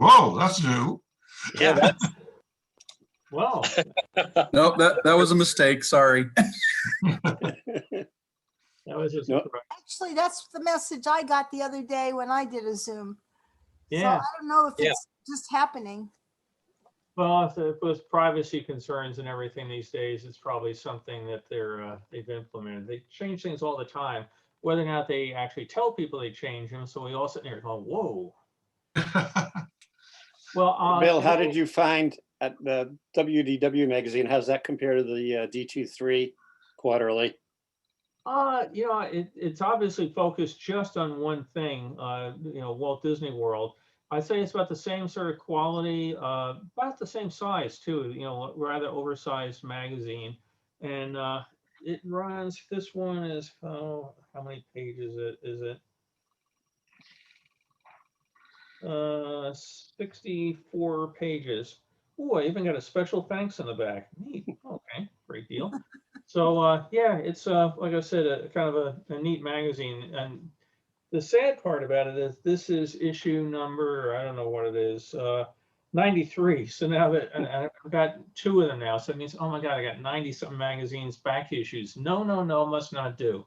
Whoa, that's new. Yeah, that's Wow. Nope, that was a mistake. Sorry. That was just Nope. Actually, that's the message I got the other day when I did a Zoom. So Yeah. I don't know if Yeah. it's just happening. Well, if it was privacy concerns and everything these days, it's probably something that they've implemented. They change things all the time. Whether or not they actually tell people they change them, so we all sit there and go, "Whoa!" Well, Bill, how did you find at the WDW magazine? How's that compare to the D23 quarterly? You know, it's obviously focused just on one thing. You know, Walt Disney World. I'd say it's about the same sort of quality, about the same size too. You know, rather oversized magazine, and it runs. This one is how many pages is it? 64 pages. Oh, I even got a special thanks in the back. Neat. Okay, great deal. So yeah, it's like I said, a kind of a neat magazine. And the sad part about it is this is issue number, I don't know what it is, 93. So now that and I've got 2 of them now, so it means, oh my God, I got 90 something magazines back issues. No, must not do.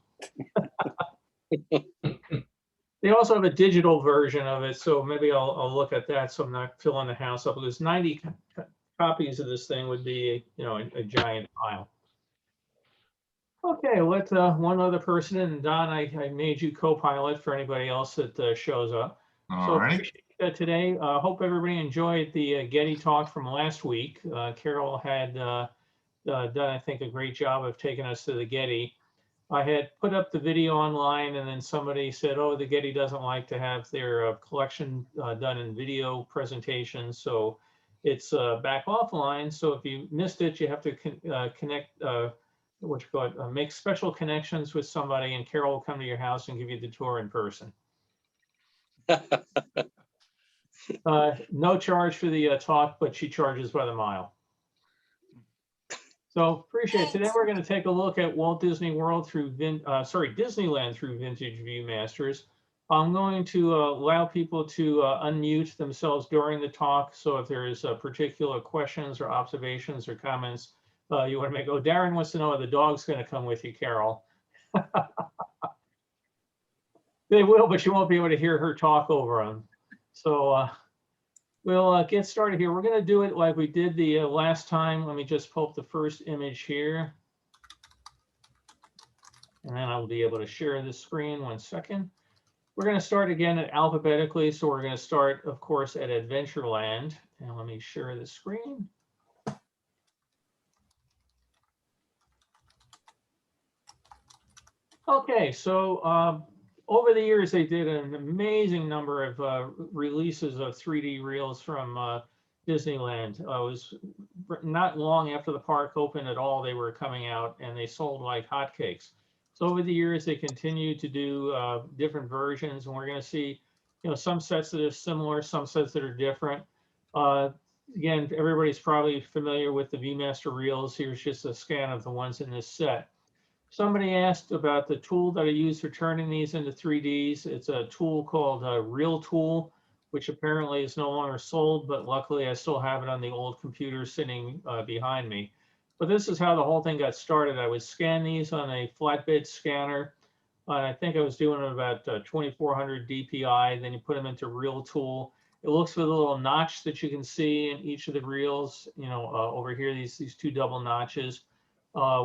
They also have a digital version of it, so maybe I'll look at that so I'm not filling the house up, because 90 copies of this thing would be, you know, a giant pile. Okay, let one other person in. Don, I made you co-pilot for anybody else that shows up. All right. Appreciate today. Hope everybody enjoyed the Getty talk from last week. Carol had done, I think, a great job of taking us to the Getty. I had put up the video online, and then somebody said, oh, the Getty doesn't like to have their collection done in video presentations, so it's back offline. So if you missed it, you have to connect, make special connections with somebody, and Carol will come to your house and give you the tour in person. No charge for the talk, but she charges by the mile. So appreciate it. Today we're going to take a look at Walt Disney World through Disneyland through Vintage Viewmasters. I'm going to allow people to unmute themselves during the talk. So if there is particular questions or observations or comments you want to make, oh, Darren wants to know if the dog's going to come with you, Carol. They will, but you won't be able to hear her talk over them. So we'll get started here. We're going to do it like we did the last time. Let me just pull up the first image here. And then I'll be able to share the screen. 1 second. We're going to start again alphabetically. So we're going to start, of course, at Adventureland. And let me share the screen. Okay, so over the years, they did an amazing number of releases of 3D reels from Disneyland. It was not long after the park opened at all, they were coming out, and they sold like hotcakes. So over the years, they continued to do different versions, and we're going to see, you know, some sets that are similar, some sets that are different. Again, everybody's probably familiar with the Viewmaster reels. Here's just a scan of the ones in this set. Somebody asked about the tool that I use for turning these into 3Ds. It's a tool called Reel Tool, which apparently is no longer sold, but luckily I still have it on the old computer sitting behind me. But this is how the whole thing got started. I would scan these on a flatbed scanner. I think I was doing about 2400 DPI. Then you put them into Reel Tool. It looks for the little notch that you can see in each of the reels. You know, over here, these 2 double notches.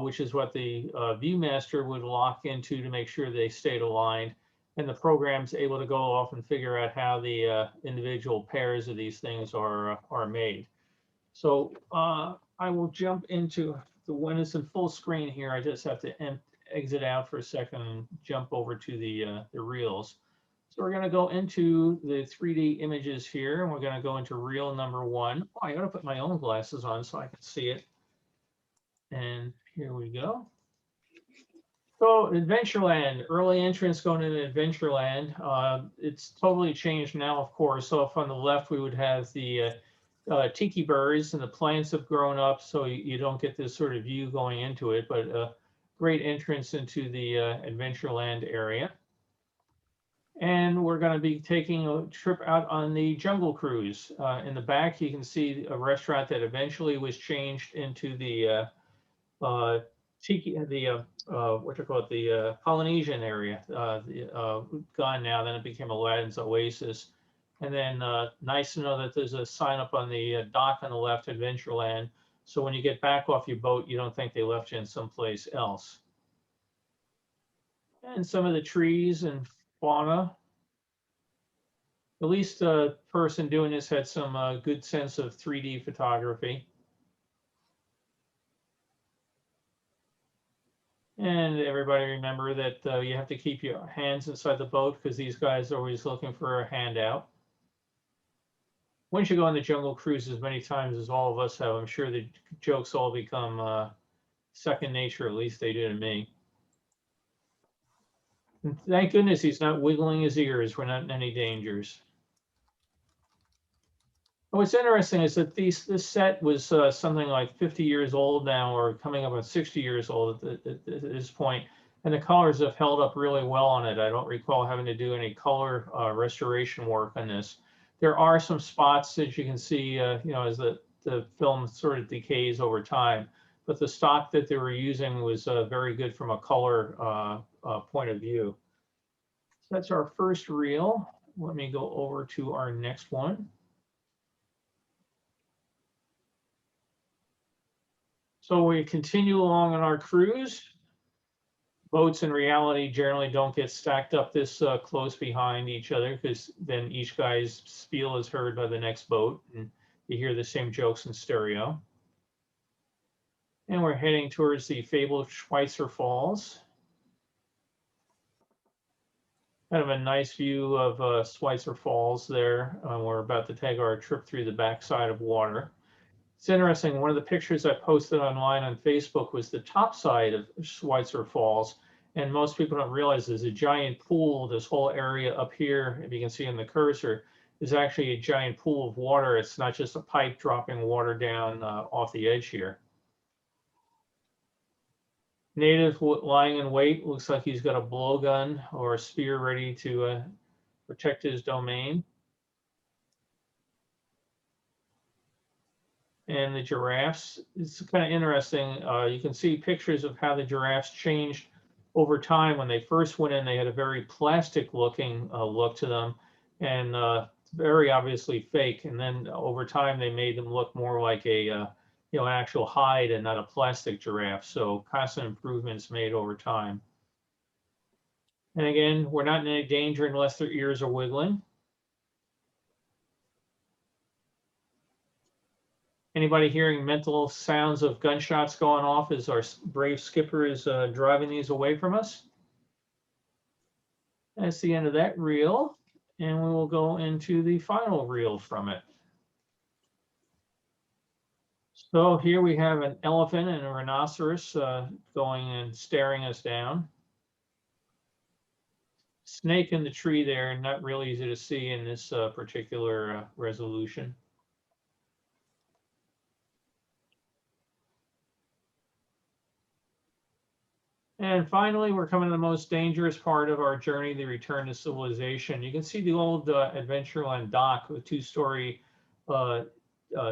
Which is what the Viewmaster would lock into to make sure they stayed aligned. And the program's able to go off and figure out how the individual pairs of these things are made. So I will jump into when it's in full screen here. I just have to exit out for a second and jump over to the reels. So we're going to go into the 3D images here, and we're going to go into reel number 1. Oh, I got to put my own glasses on so I can see it. And here we go. So Adventureland, early entrance going into Adventureland. It's totally changed now, of course. So if on the left, we would have the tiki birds, and the plants have grown up, so you don't get this sort of view going into it, but great entrance into the Adventureland area. And we're going to be taking a trip out on the Jungle Cruise. In the back, you can see a restaurant that eventually was changed into the Tiki, what you call it, the Polynesian area. Gone now. Then it became Aladdin's Oasis. And then nice to know that there's a sign up on the dock on the left, Adventureland. So when you get back off your boat, you don't think they left you in someplace else. And some of the trees and fauna. At least the person doing this had some good sense of 3D photography. And everybody remember that you have to keep your hands inside the boat because these guys are always looking for a handout. Once you go on the Jungle Cruise as many times as all of us have, I'm sure the jokes all become second nature, at least they do to me. And thank goodness he's not wiggling his ears. We're not in any dangers. What's interesting is that this set was something like 50 years old now, or coming up on 60 years old at this point, and the colors have held up really well on it. I don't recall having to do any color restoration work on this. There are some spots that you can see, as the film sort of decays over time, but the stock that they were using was very good from a color point of view. So that's our first reel. Let me go over to our next one. So we continue along on our cruise. Boats in reality generally don't get stacked up this close behind each other because then each guy's spiel is heard by the next boat and you hear the same jokes in stereo. And we're heading towards the fabled Schweitzer Falls. Kind of a nice view of Schweitzer Falls there. We're about to take our trip through the backside of water. It's interesting, one of the pictures I posted online on Facebook was the top side of Schweitzer Falls. And most people don't realize there's a giant pool. This whole area up here, if you can see in the cursor, is actually a giant pool of water. It's not just a pipe dropping water down off the edge here. Native lying in wait, looks like he's got a blowgun or a spear ready to protect his domain. And the giraffes, it's kind of interesting. You can see pictures of how the giraffes changed over time. When they first went in, they had a very plastic looking look to them and very obviously fake. And then over time, they made them look more like a, an actual hide and not a plastic giraffe. So constant improvements made over time. And again, we're not in any danger unless their ears are wiggling. Anybody hearing mental sounds of gunshots going off as our brave skipper is driving these away from us? That's the end of that reel, and we will go into the final reel from it. So here we have an elephant and a rhinoceros going and staring us down. Snake in the tree there, not really easy to see in this particular resolution. And finally, we're coming to the most dangerous part of our journey, the return to civilization. You can see the old Adventureland dock with two-story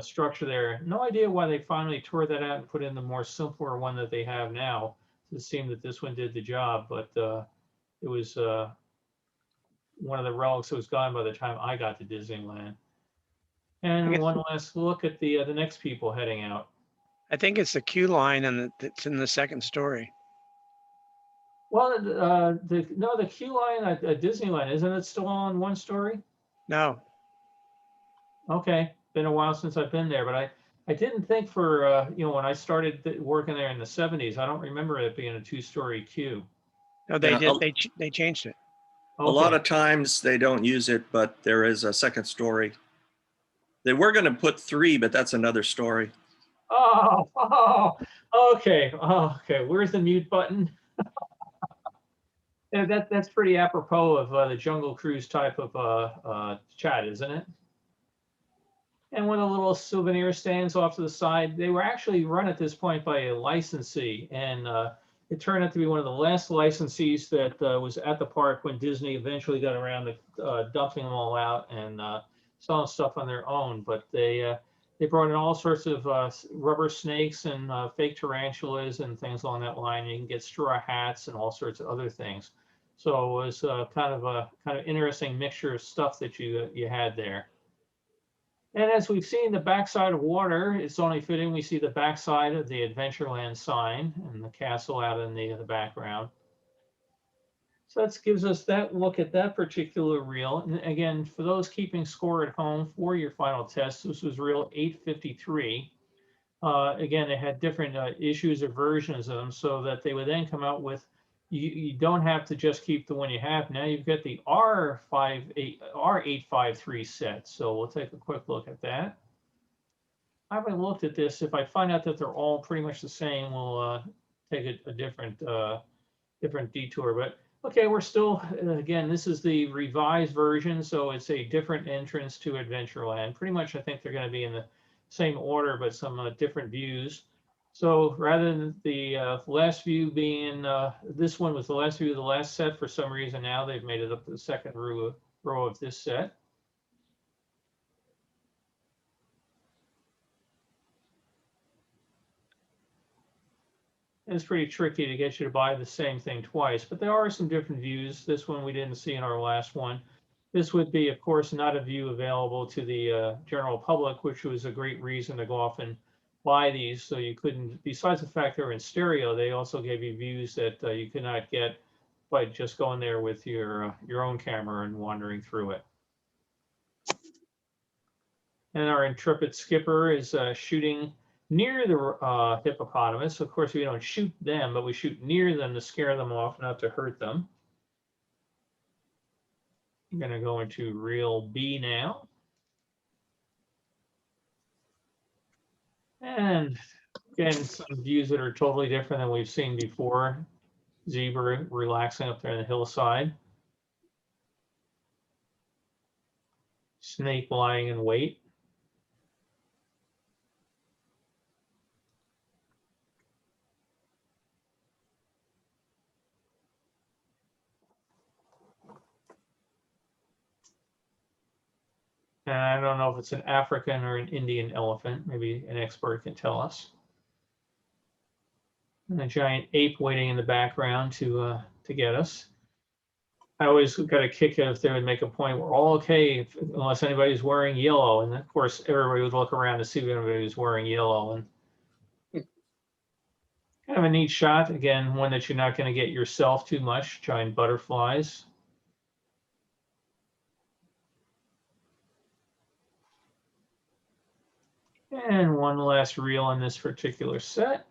structure there. No idea why they finally tore that out and put in the more simpler one that they have now. It seemed that this one did the job, but it was one of the relics that was gone by the time I got to Disneyland. And one last look at the next people heading out. I think it's the queue line and it's in the second story. Well, the queue line at Disneyland, isn't it still on one story? No. Okay, been a while since I've been there, but I didn't think for, when I started working there in the 70s, I don't remember it being a two-story queue. No, they did. They changed it. Okay. A lot of times they don't use it, but there is a second story. They were going to put 3, but that's another story. Okay. Where's the mute button? Yeah, that's pretty apropos of the Jungle Cruise type of chat, isn't it? And one of the little souvenir stands off to the side, they were actually run at this point by a licensee, and It turned out to be one of the last licensees that was at the park when Disney eventually got around to dumping them all out and selling stuff on their own. But they brought in all sorts of rubber snakes and fake tarantulas and things along that line. You can get straw hats and all sorts of other things. So it was kind of interesting mixture of stuff that you had there. And as we've seen the backside of water, it's only fitting we see the backside of the Adventureland sign and the castle out in the background. So that gives us that look at that particular reel. And again, for those keeping score at home for your final test, this was reel 853. Again, they had different issues or versions of them so that they would then come out with, you don't have to just keep the one you have. Now you've got the R853 set. So we'll take a quick look at that. I haven't looked at this. If I find out that they're all pretty much the same, we'll take a different detour. But okay, we're still, again, this is the revised version. So it's a different entrance to Adventureland. Pretty much, I think they're going to be in the same order, but some different views. So rather than the last view being, this one was the last view of the last set, for some reason now they've made it up to the second row of this set. It's pretty tricky to get you to buy the same thing twice, but there are some different views. This one we didn't see in our last one. This would be, of course, not a view available to the general public, which was a great reason to go off and buy these. So you couldn't, besides the fact they're in stereo, they also gave you views that you could not get by just going there with your own camera and wandering through it. And our intrepid skipper is shooting near the hippopotamus. Of course, we don't shoot them, but we shoot near them to scare them off, not to hurt them. I'm going to go into reel B now. And again, some views that are totally different than we've seen before. Zebra relaxing up there on the hillside. Snake lying in wait. And I don't know if it's an African or an Indian elephant. Maybe an expert can tell us. And a giant ape waiting in the background to get us. I always got a kick if they would make a point we're all okay unless anybody's wearing yellow. And of course, everybody would look around to see if anybody was wearing yellow. And kind of a neat shot. Again, one that you're not going to get yourself too much. Giant butterflies. And one last reel in this particular set.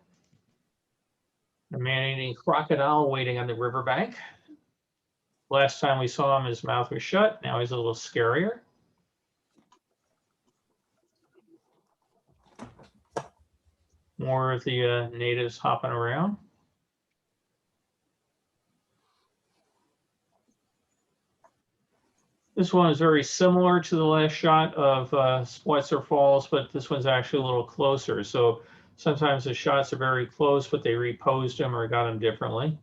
A man-eating crocodile waiting on the riverbank. Last time we saw him, his mouth was shut. Now he's a little scarier. More of the natives hopping around. This one is very similar to the last shot of Switzer Falls, but this one's actually a little closer. So sometimes the shots are very close, but they reposed them or got them differently.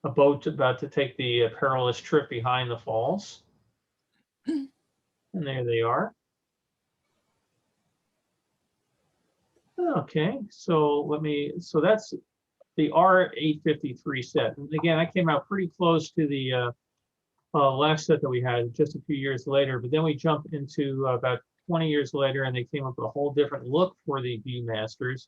A boat about to take the perilous trip behind the falls. And there they are. Okay, so that's the R853 set. And again, I came out pretty close to the last set that we had just a few years later, but then we jumped into about 20 years later and they came up with a whole different look for the Viewmasters.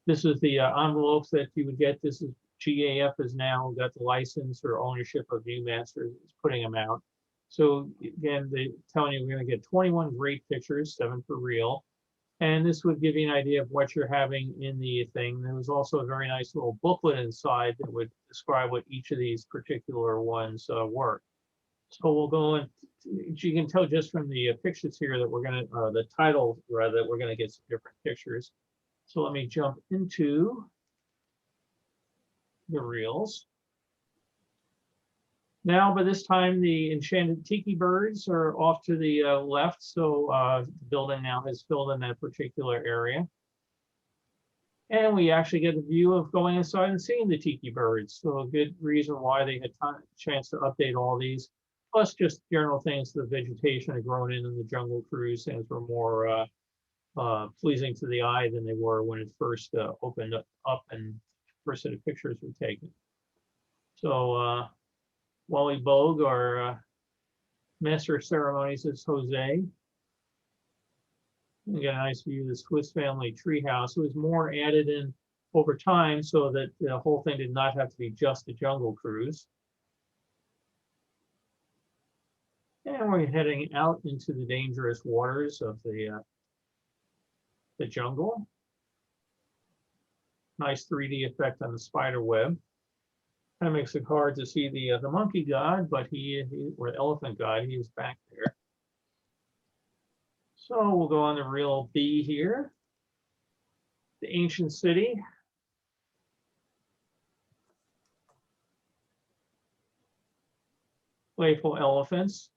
This is the envelopes that you would get. This is GAF has now got the license or ownership of Viewmasters, is putting them out. So again, they're telling you we're going to get 21 great pictures, 7 for real. And this would give you an idea of what you're having in the thing. There was also a very nice little booklet inside that would describe what each of these particular ones were. So we'll go in, you can tell just from the pictures here that we're going to, the title rather, that we're going to get some different pictures. So let me jump into the reels. Now, by this time, the enchanted tiki birds are off to the left. So the building now has filled in that particular area. And we actually get a view of going inside and seeing the tiki birds. So a good reason why they had chance to update all these. Plus just general things, the vegetation had grown in the Jungle Cruise, things were more pleasing to the eye than they were when it first opened up and first set of pictures were taken. So Wally Bogue, our master of ceremonies, is Jose. You get a nice view of the Swiss family treehouse. It was more added in over time so that the whole thing did not have to be just a Jungle Cruise. And we're heading out into the dangerous waters of the jungle. Nice 3D effect on the spider web. Kind of makes it hard to see the monkey god, but or the elephant god, he is back there. So we'll go on the real B here. The ancient city. Playful elephants.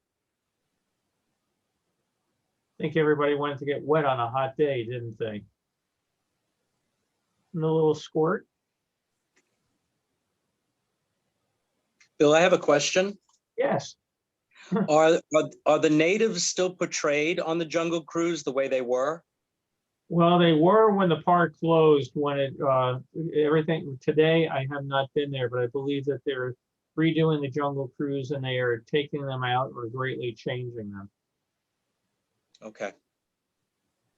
I think everybody wanted to get wet on a hot day, didn't they? And the little squirt. Bill, I have a question. Yes. Are the natives still portrayed on the Jungle Cruise the way they were? Well, they were when the park closed, when it everything today. I have not been there, but I believe that they're redoing the Jungle Cruise and they are taking them out or greatly changing them. Okay.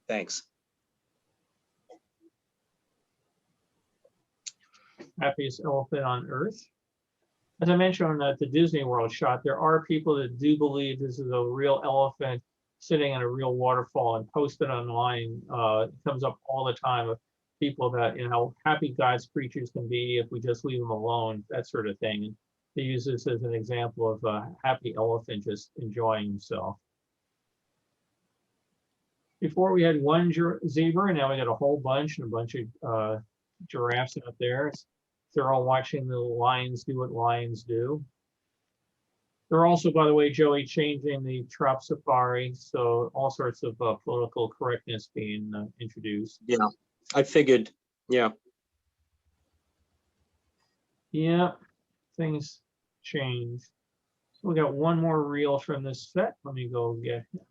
Thanks. Happiest elephant on earth. As I mentioned at the Disney World shot, there are people that do believe this is a real elephant sitting in a real waterfall and posted online. It comes up all the time of people about how happy God's creatures can be if we just leave them alone, that sort of thing. And they use this as an example of a happy elephant just enjoying himself. Before we had one zebra, and now we got a whole bunch and a bunch of giraffes out there. They're all watching the lions do what lions do. They're also, by the way, Joey, changing the Trop Safari, so all sorts of political correctness being introduced. Yeah, I figured. Yeah. Yeah, things change. So we got one more reel from this set. Let me go get it.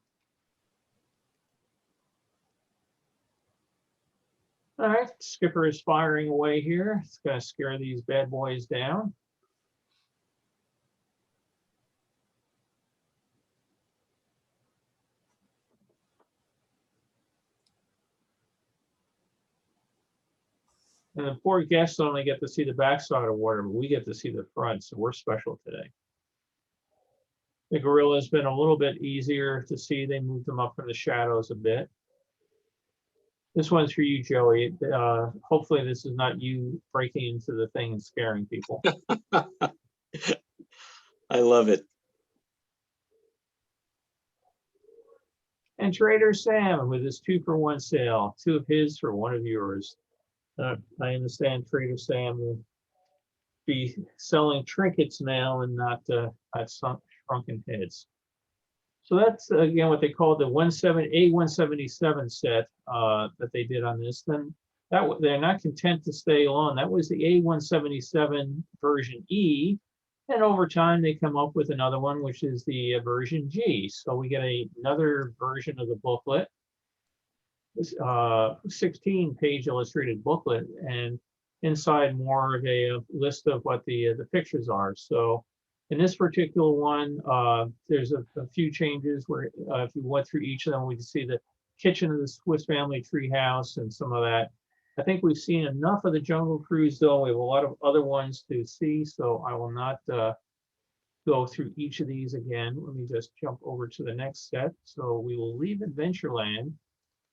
All right, Skipper is firing away here. It's gonna scare these bad boys down. And the poor guests only get to see the backside of water, but we get to see the front, so we're special today. The gorilla's been a little bit easier to see. They moved them up from the shadows a bit. This one's for you, Joey. Hopefully this is not you breaking into the thing and scaring people. I love it. And Trader Sam with his 2-for-1 sale, 2 of his for 1 of yours. I understand Trader Sam will be selling trinkets now and not shrunken heads. So that's again what they call the A177 set that they did on this. Then they're not content to stay alone. That was the A177 version E, and over time they come up with another one, which is the version G. So we get another version of the booklet, 16-page illustrated booklet, and inside more of a list of what the pictures are. So in this particular one, there's a few changes where if you went through each of them, we can see the kitchen of the Swiss family treehouse and some of that. I think we've seen enough of the Jungle Cruise, though. We have a lot of other ones to see, so I will not go through each of these again. Let me just jump over to the next set. So we will leave Adventureland,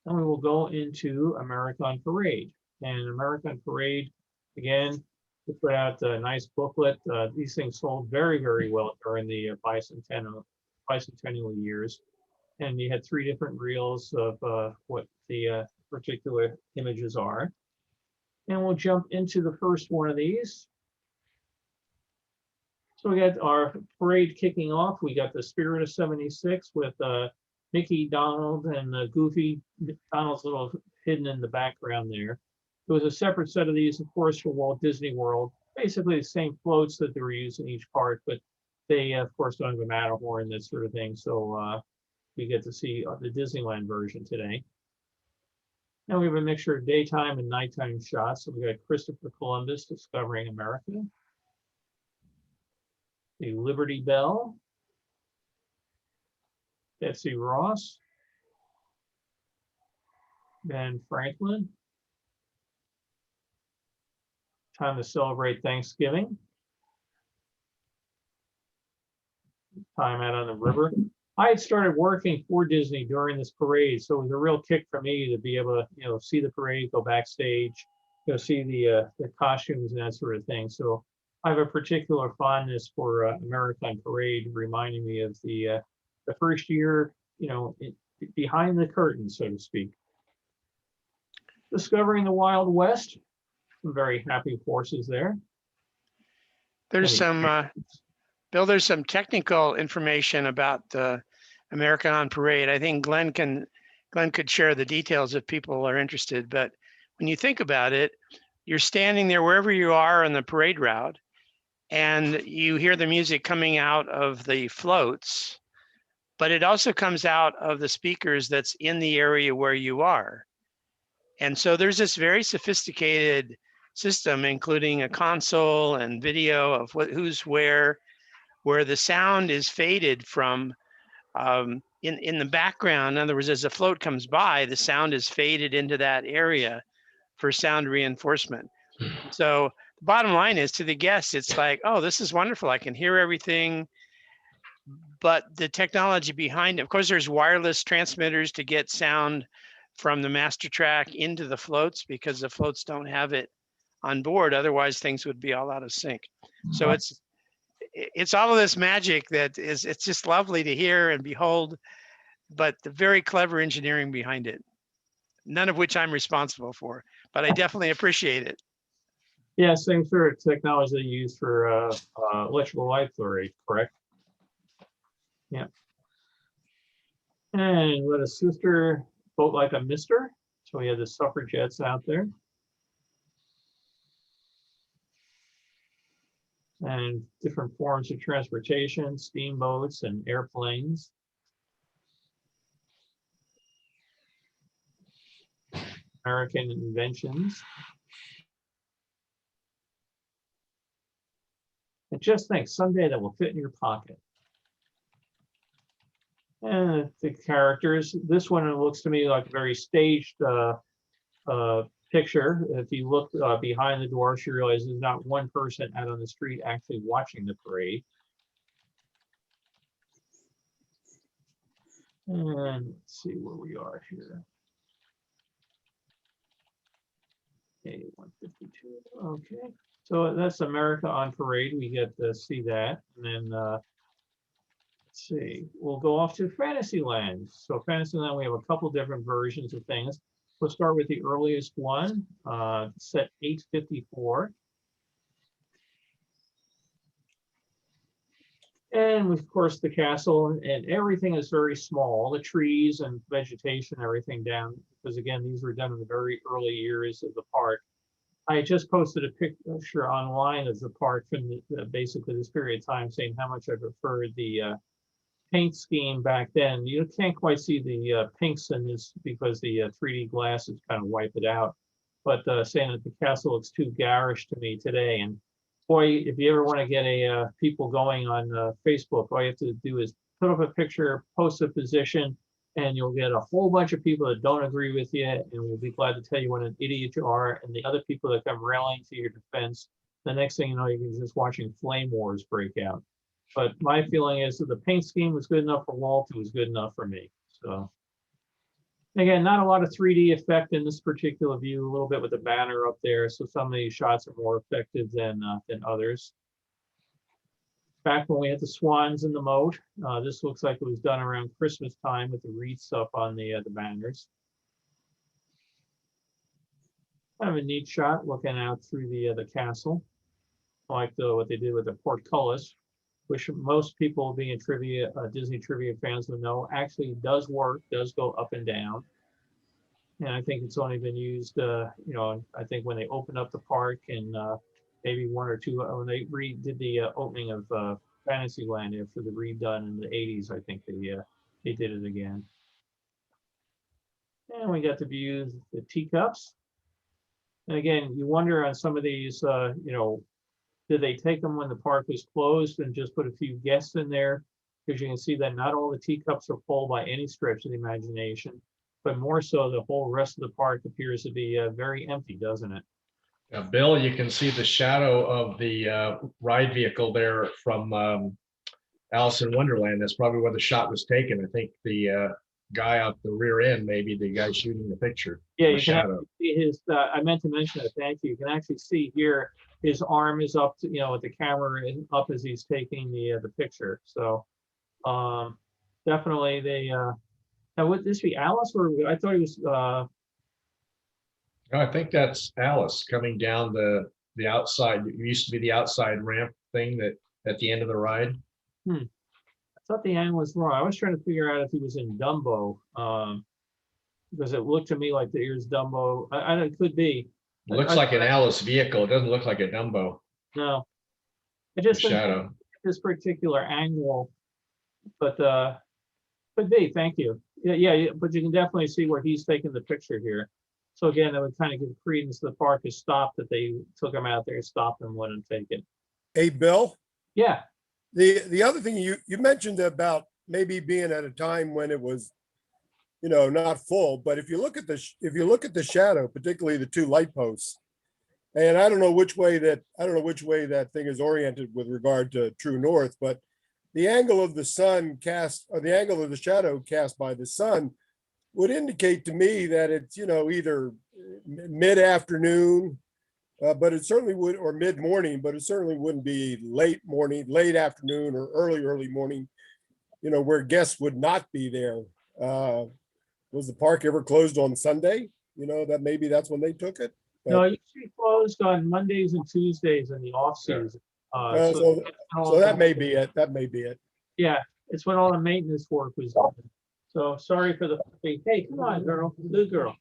and we will go into America on Parade. And America on Parade, again, we put out a nice booklet. These things sold very, very well during the bicentennial years. And you had 3 different reels of what the particular images are. And we'll jump into the first one of these. So we got our parade kicking off. We got the Spirit of 76 with Mickey, Donald, and Goofy. Donald's a little hidden in the background there. There was a separate set of these, of course, for Walt Disney World. Basically the same floats that they were using each park, but they, of course, don't have a Matterhorn, that sort of thing. So we get to see the Disneyland version today. Now we have a mixture of daytime and nighttime shots. So we got Christopher Columbus discovering America, the Liberty Bell, Betsy Ross, Ben Franklin, time to celebrate Thanksgiving, time out on the river. I had started working for Disney during this parade, so it was a real kick for me to be able to, see the parade, go backstage, see the costumes and that sort of thing. So I have a particular fondness for American Parade, reminding me of the first year, behind the curtain, so to speak. Discovering the Wild West, some very happy horses there. There's some, Bill, there's some technical information about the American on Parade. I think Glenn could share the details if people are interested. But when you think about it, you're standing there wherever you are on the parade route, and you hear the music coming out of the floats, but it also comes out of the speakers that's in the area where you are. And so there's this very sophisticated system, including a console and video of who's where the sound is faded from in the background. In other words, as the float comes by, the sound is faded into that area for sound reinforcement. So the bottom line is, to the guests, it's like, oh, this is wonderful. I can hear everything. But the technology behind it, of course, there's wireless transmitters to get sound from the master track into the floats, because the floats don't have it on board. Otherwise, things would be all out of sync. So it's all of this magic that it's just lovely to hear and behold, but the very clever engineering behind it, none of which I'm responsible for, but I definitely appreciate it. Yeah, same sort of technology they use for electrical light flurry, correct? Yeah. And let a sister vote like a mister. So we had the suffragettes out there. And different forms of transportation, steamboats and airplanes. American inventions. And just think, someday that will fit in your pocket. And the characters, this one looks to me like a very staged picture. If you look behind the doors, you realize there's not one person out on the street actually watching the parade. And let's see where we are here. Okay, 152. Okay, so that's America on Parade. We get to see that, and then let's see. We'll go off to Fantasyland. So Fantasyland, we have a couple different versions of things. We'll start with the earliest one, set 854. And of course, the castle, and everything is very small. The trees and vegetation, everything down, because again, these were done in the very early years of the park. I just posted a picture online of the park from basically this period of time, saying how much I preferred the paint scheme back then. You can't quite see the pinks in this because the 3D glasses kind of wipe it out. But saying that the castle looks too garish to me today. And boy, if you ever want to get people going on Facebook, all you have to do is put up a picture, post a position, and you'll get a whole bunch of people that don't agree with you, and we'll be glad to tell you what an idiot you are. And the other people that come rallying to your defense, the next thing you know, you're just watching flame wars break out. But my feeling is that the paint scheme was good enough for Walt, it was good enough for me. So again, not a lot of 3D effect in this particular view, a little bit with the banner up there. So some of these shots are more effective than others. Back when we had the swans in the moat, this looks like it was done around Christmas time with the wreaths up on the banners. Kind of a neat shot looking out through the castle. I like what they did with the portcullis, which most people being trivia, Disney trivia fans would know, actually does work, does go up and down. And I think it's only been used, I think when they opened up the park and maybe one or two, when they redid the opening of Fantasyland after the redone in the 80s, I think they did it again. And we got to view the teacups. And again, you wonder on some of these, did they take them when the park was closed and just put a few guests in there? Because you can see that not all the teacups are full by any stretch of the imagination, but more so the whole rest of the park appears to be very empty, doesn't it? Now, Bill, you can see the shadow of the ride vehicle there from Alice in Wonderland. That's probably where the shot was taken. I think the guy out the rear end, maybe the guy shooting the picture. Yeah, the you can shadow. actually see his, I meant to mention it, thank you. You can actually see here, his arm is up, with the camera up as he's taking the picture. So definitely they, now would this be Alice or I thought he was, No, I think that's Alice coming down the outside. It used to be the outside ramp thing that at the end of the ride. I thought the angle was wrong. I was trying to figure out if he was in Dumbo, because it looked to me like the ears Dumbo. It could be. Looks like an Alice vehicle. It doesn't look like a Dumbo No, I just think shadow. this particular angle, but could be. Thank you. Yeah, but you can definitely see where he's taking the picture here. So again, that would kind of give credence to the park is stopped that they took him out there, stopped him, let him take it. Hey, Bill, Yeah. the other thing you mentioned about maybe being at a time when it was, not full, but if you look at the shadow, particularly the two light posts, and I don't know which way that thing is oriented with regard to true north, but the angle of the sun cast, or the angle of the shadow cast by the sun, would indicate to me that it's, either mid-afternoon, but it certainly would, or mid-morning, but it certainly wouldn't be late morning, late afternoon, or early morning, where guests would not be there. Was the park ever closed on Sunday? That maybe that's when they took it. No, it usually closed on Mondays and Tuesdays in the off season. So that may be it. That may be it. Yeah, it's when all the maintenance work was done. So sorry for the, hey, come on, girl, good girl.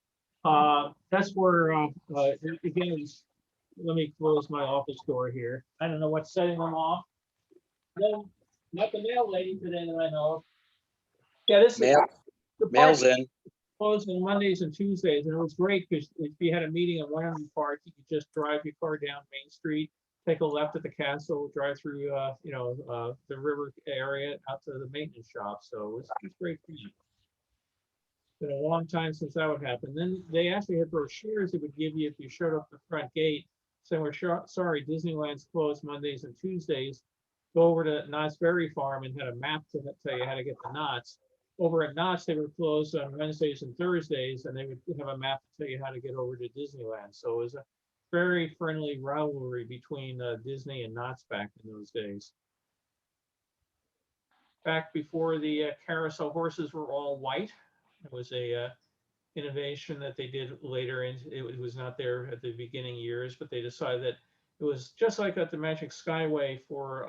That's where, again, let me close my office door here. I don't know what's setting them off. No, not the mail lady today that I know of. Yeah, this is. The Mail's park in. closed on Mondays and Tuesdays, and it was great because if you had a meeting in one of the parks, you could just drive your car down Main Street, take a left at the castle, drive through, the river area out to the maintenance shop. So it was great for you. Been a long time since that would happen. Then they actually had brochures that would give you if you showed up the front gate saying, "We're sorry, Disneyland's closed Mondays and Tuesdays." Go over to Knott's Berry Farm and had a map to tell you how to get to Knott's. Over at Knott's, they were closed on Wednesdays and Thursdays, and they would have a map to tell you how to get over to Disneyland. So it was a very friendly rivalry between Disney and Knott's back in those days. Back before the carousel horses were all white, it was a innovation that they did later. It was not there at the beginning years, but they decided that it was just like at the Magic Skyway for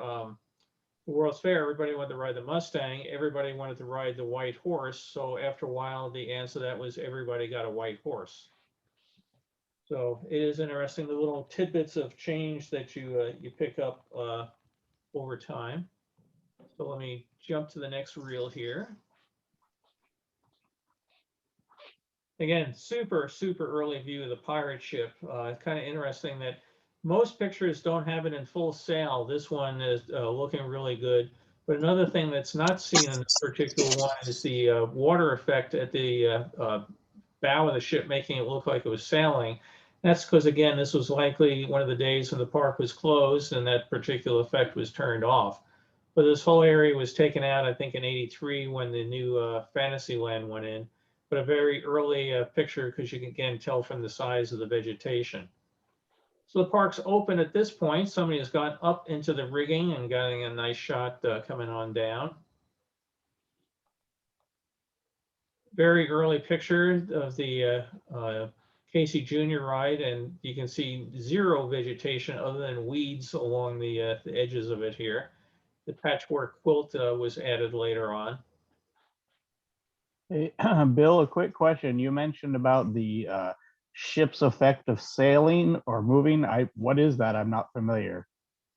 the World's Fair. Everybody wanted to ride the Mustang. Everybody wanted to ride the white horse. So after a while, the answer to that was everybody got a white horse. So it is interesting, the little tidbits of change that you pick up over time. So let me jump to the next reel here. Again, super early view of the pirate ship. Kind of interesting that most pictures don't have it in full sail. This one is looking really good. But another thing that's not seen in this particular one is the water effect at the bow of the ship, making it look like it was sailing. That's because, again, this was likely one of the days when the park was closed and that particular effect was turned off. But this whole area was taken out, I think, in '83 when the new Fantasyland went in. But a very early picture because you can, again, tell from the size of the vegetation. So the park's open at this point. Somebody has gone up into the rigging and getting a nice shot coming on down. Very early picture of the Casey Jr. ride, and you can see zero vegetation other than weeds along the edges of it here. The patchwork quilt was added later on. Hey, Bill, a quick question. You mentioned about the ship's effect of sailing or moving. What is that? I'm not familiar.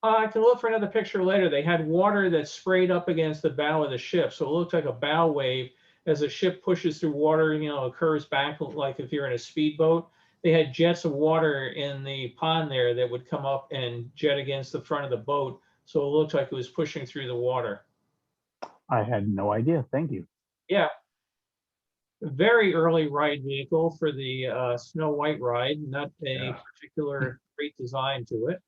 I can look for another picture later. They had water that sprayed up against the bow of the ship. So it looked like a bow wave as the ship pushes through water, you know, it curves back like if you're in a speedboat. They had jets of water in the pond there that would come up and jet against the front of the boat. So it looked like it was pushing through the water. I had no idea. Thank you. Yeah. Very early ride vehicle for the Snow White ride, not a Yeah. particular great design to it.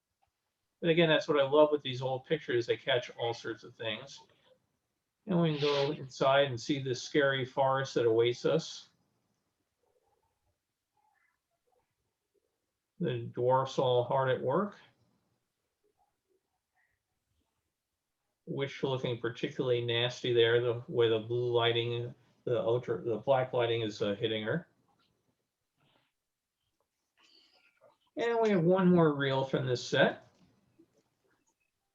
But again, that's what I love with these old pictures. They catch all sorts of things. And we can go inside and see this scary forest that awaits us. The dwarfs all hard at work. Wish looking particularly nasty there, the way the blue lighting, the black lighting is hitting her. And we have one more reel from this set.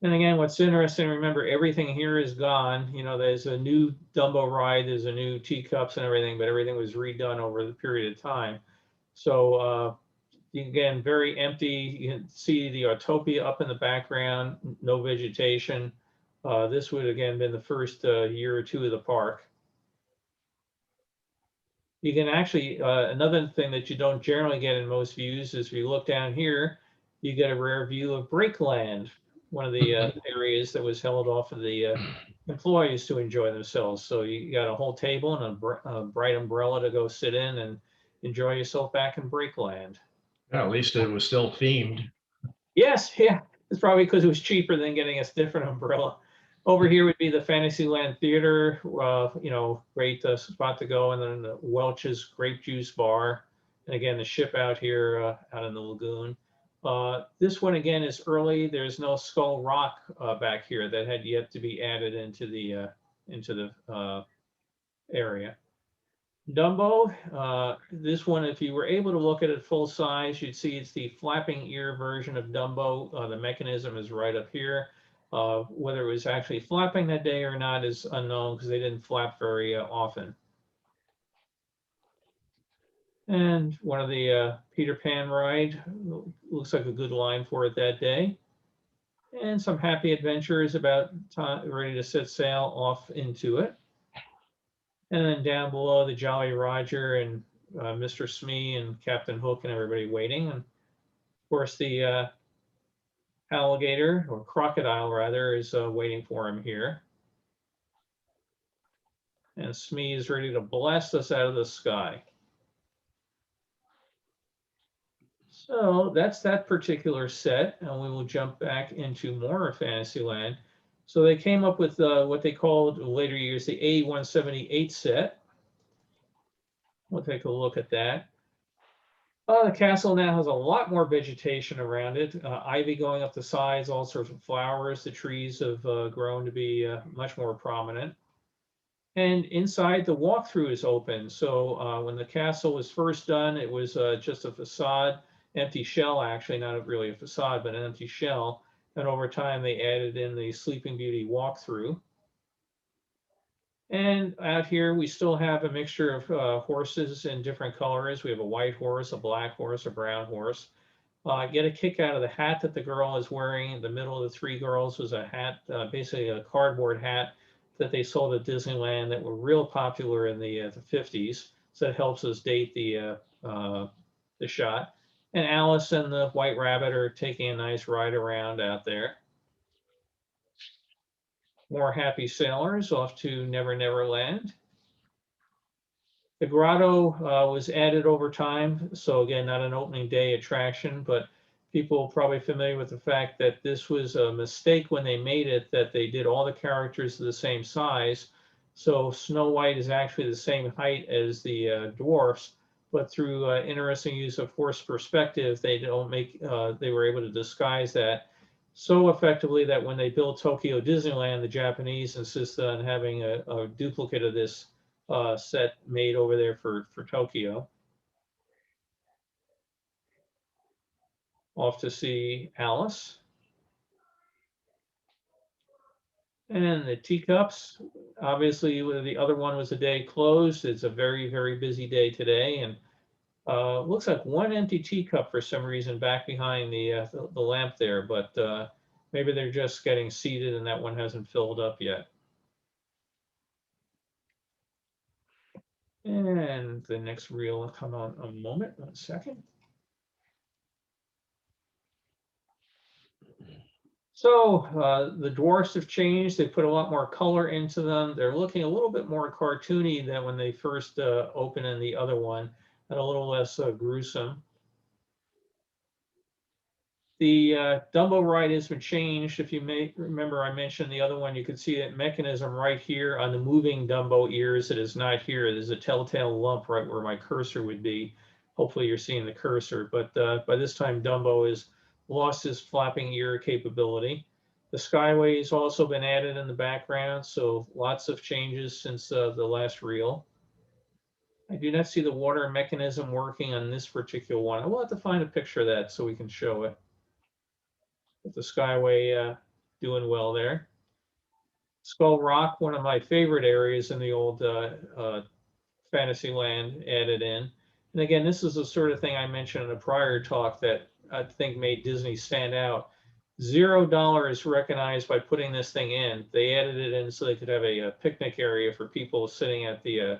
And again, what's interesting, remember, everything here is gone. You know, there's a new Dumbo ride, there's a new teacups and everything, but everything was redone over the period of time. So again, very empty. You can see the Autopia up in the background, no vegetation. This would again been the first year or two of the park. You can actually, another thing that you don't generally get in most views is if you look down here, you get a rare view of Breakland, one of the areas that was held off of the employees to enjoy themselves. So you got a whole table and a bright umbrella to go sit in and enjoy yourself back in Breakland. Yeah, at least it was still themed. Yes, yeah, it's probably because it was cheaper than getting a different umbrella. Over here would be the Fantasyland Theater, you know, great spot to go, and then the Welch's Grape Juice Bar, and again the ship out here out in the lagoon. This one again is early. There's no Skull Rock back here that had yet to be added into the area. Dumbo, this one, if you were able to look at it full size, you'd see it's the flapping ear version of Dumbo. The mechanism is right up here. Whether it was actually flapping that day or not is unknown because they didn't flap very often. And one of the Peter Pan ride, looks like a good line for it that day. And some happy adventures about time, ready to set sail off into it. And then down below, the Jolly Roger and Mr. Smee and Captain Hook and everybody waiting. And of course, the alligator or crocodile rather is waiting for him here. And Smee is ready to blast us out of the sky. So that's that particular set, and we will jump back into more of Fantasyland. So they came up with what they called in later years the A178 set. We'll take a look at that. The castle now has a lot more vegetation around it. Ivy going up the sides, all sorts of flowers. The trees have grown to be much more prominent. And inside, the walkthrough is open. So when the castle was first done, it was just a facade, empty shell, actually, not really a facade, but an empty shell. And over time, they added in the Sleeping Beauty walkthrough. And out here, we still have a mixture of horses in different colors. We have a white horse, a black horse, a brown horse. Get a kick out of the hat that the girl is wearing. In the middle of the three girls was a hat, basically a cardboard hat that they sold at Disneyland that were real popular in the 50s. So it helps us date the shot. And Alice and the White Rabbit are taking a nice ride around out there. More happy sailors off to Never Never Land. The grotto was added over time. So again, not an opening day attraction, but people probably familiar with the fact that this was a mistake when they made it, that they did all the characters the same size. So Snow White is actually the same height as the dwarfs, but through interesting use of forced perspective, they were able to disguise that so effectively that when they built Tokyo Disneyland, the Japanese insisted on having a duplicate of this set made over there for Tokyo. Off to see Alice. And the teacups, obviously the other one was a day closed. It's a very, very busy day today. And looks like one empty teacup for some reason back behind the lamp there, but maybe they're just getting seated and that one hasn't filled up yet. And the next reel will come on a moment, 1 second. So the dwarfs have changed. They put a lot more color into them. They're looking a little bit more cartoony than when they first opened in the other one, and a little less gruesome. The Dumbo ride has been changed. If you may remember, I mentioned the other one, you could see that mechanism right here on the moving Dumbo ears. It is not here. There's a telltale lump right where my cursor would be. Hopefully you're seeing the cursor, but by this time Dumbo has lost his flapping ear capability. The Skyway has also been added in the background, so lots of changes since the last reel. I do not see the water mechanism working on this particular one. I will have to find a picture of that so we can show it. But the Skyway doing well there. Skull Rock, one of my favorite areas in the old Fantasyland, added in. And again, this is the sort of thing I mentioned in a prior talk that I think made Disney stand out. $0 recognized by putting this thing in. They added it in so they could have a picnic area for people sitting at the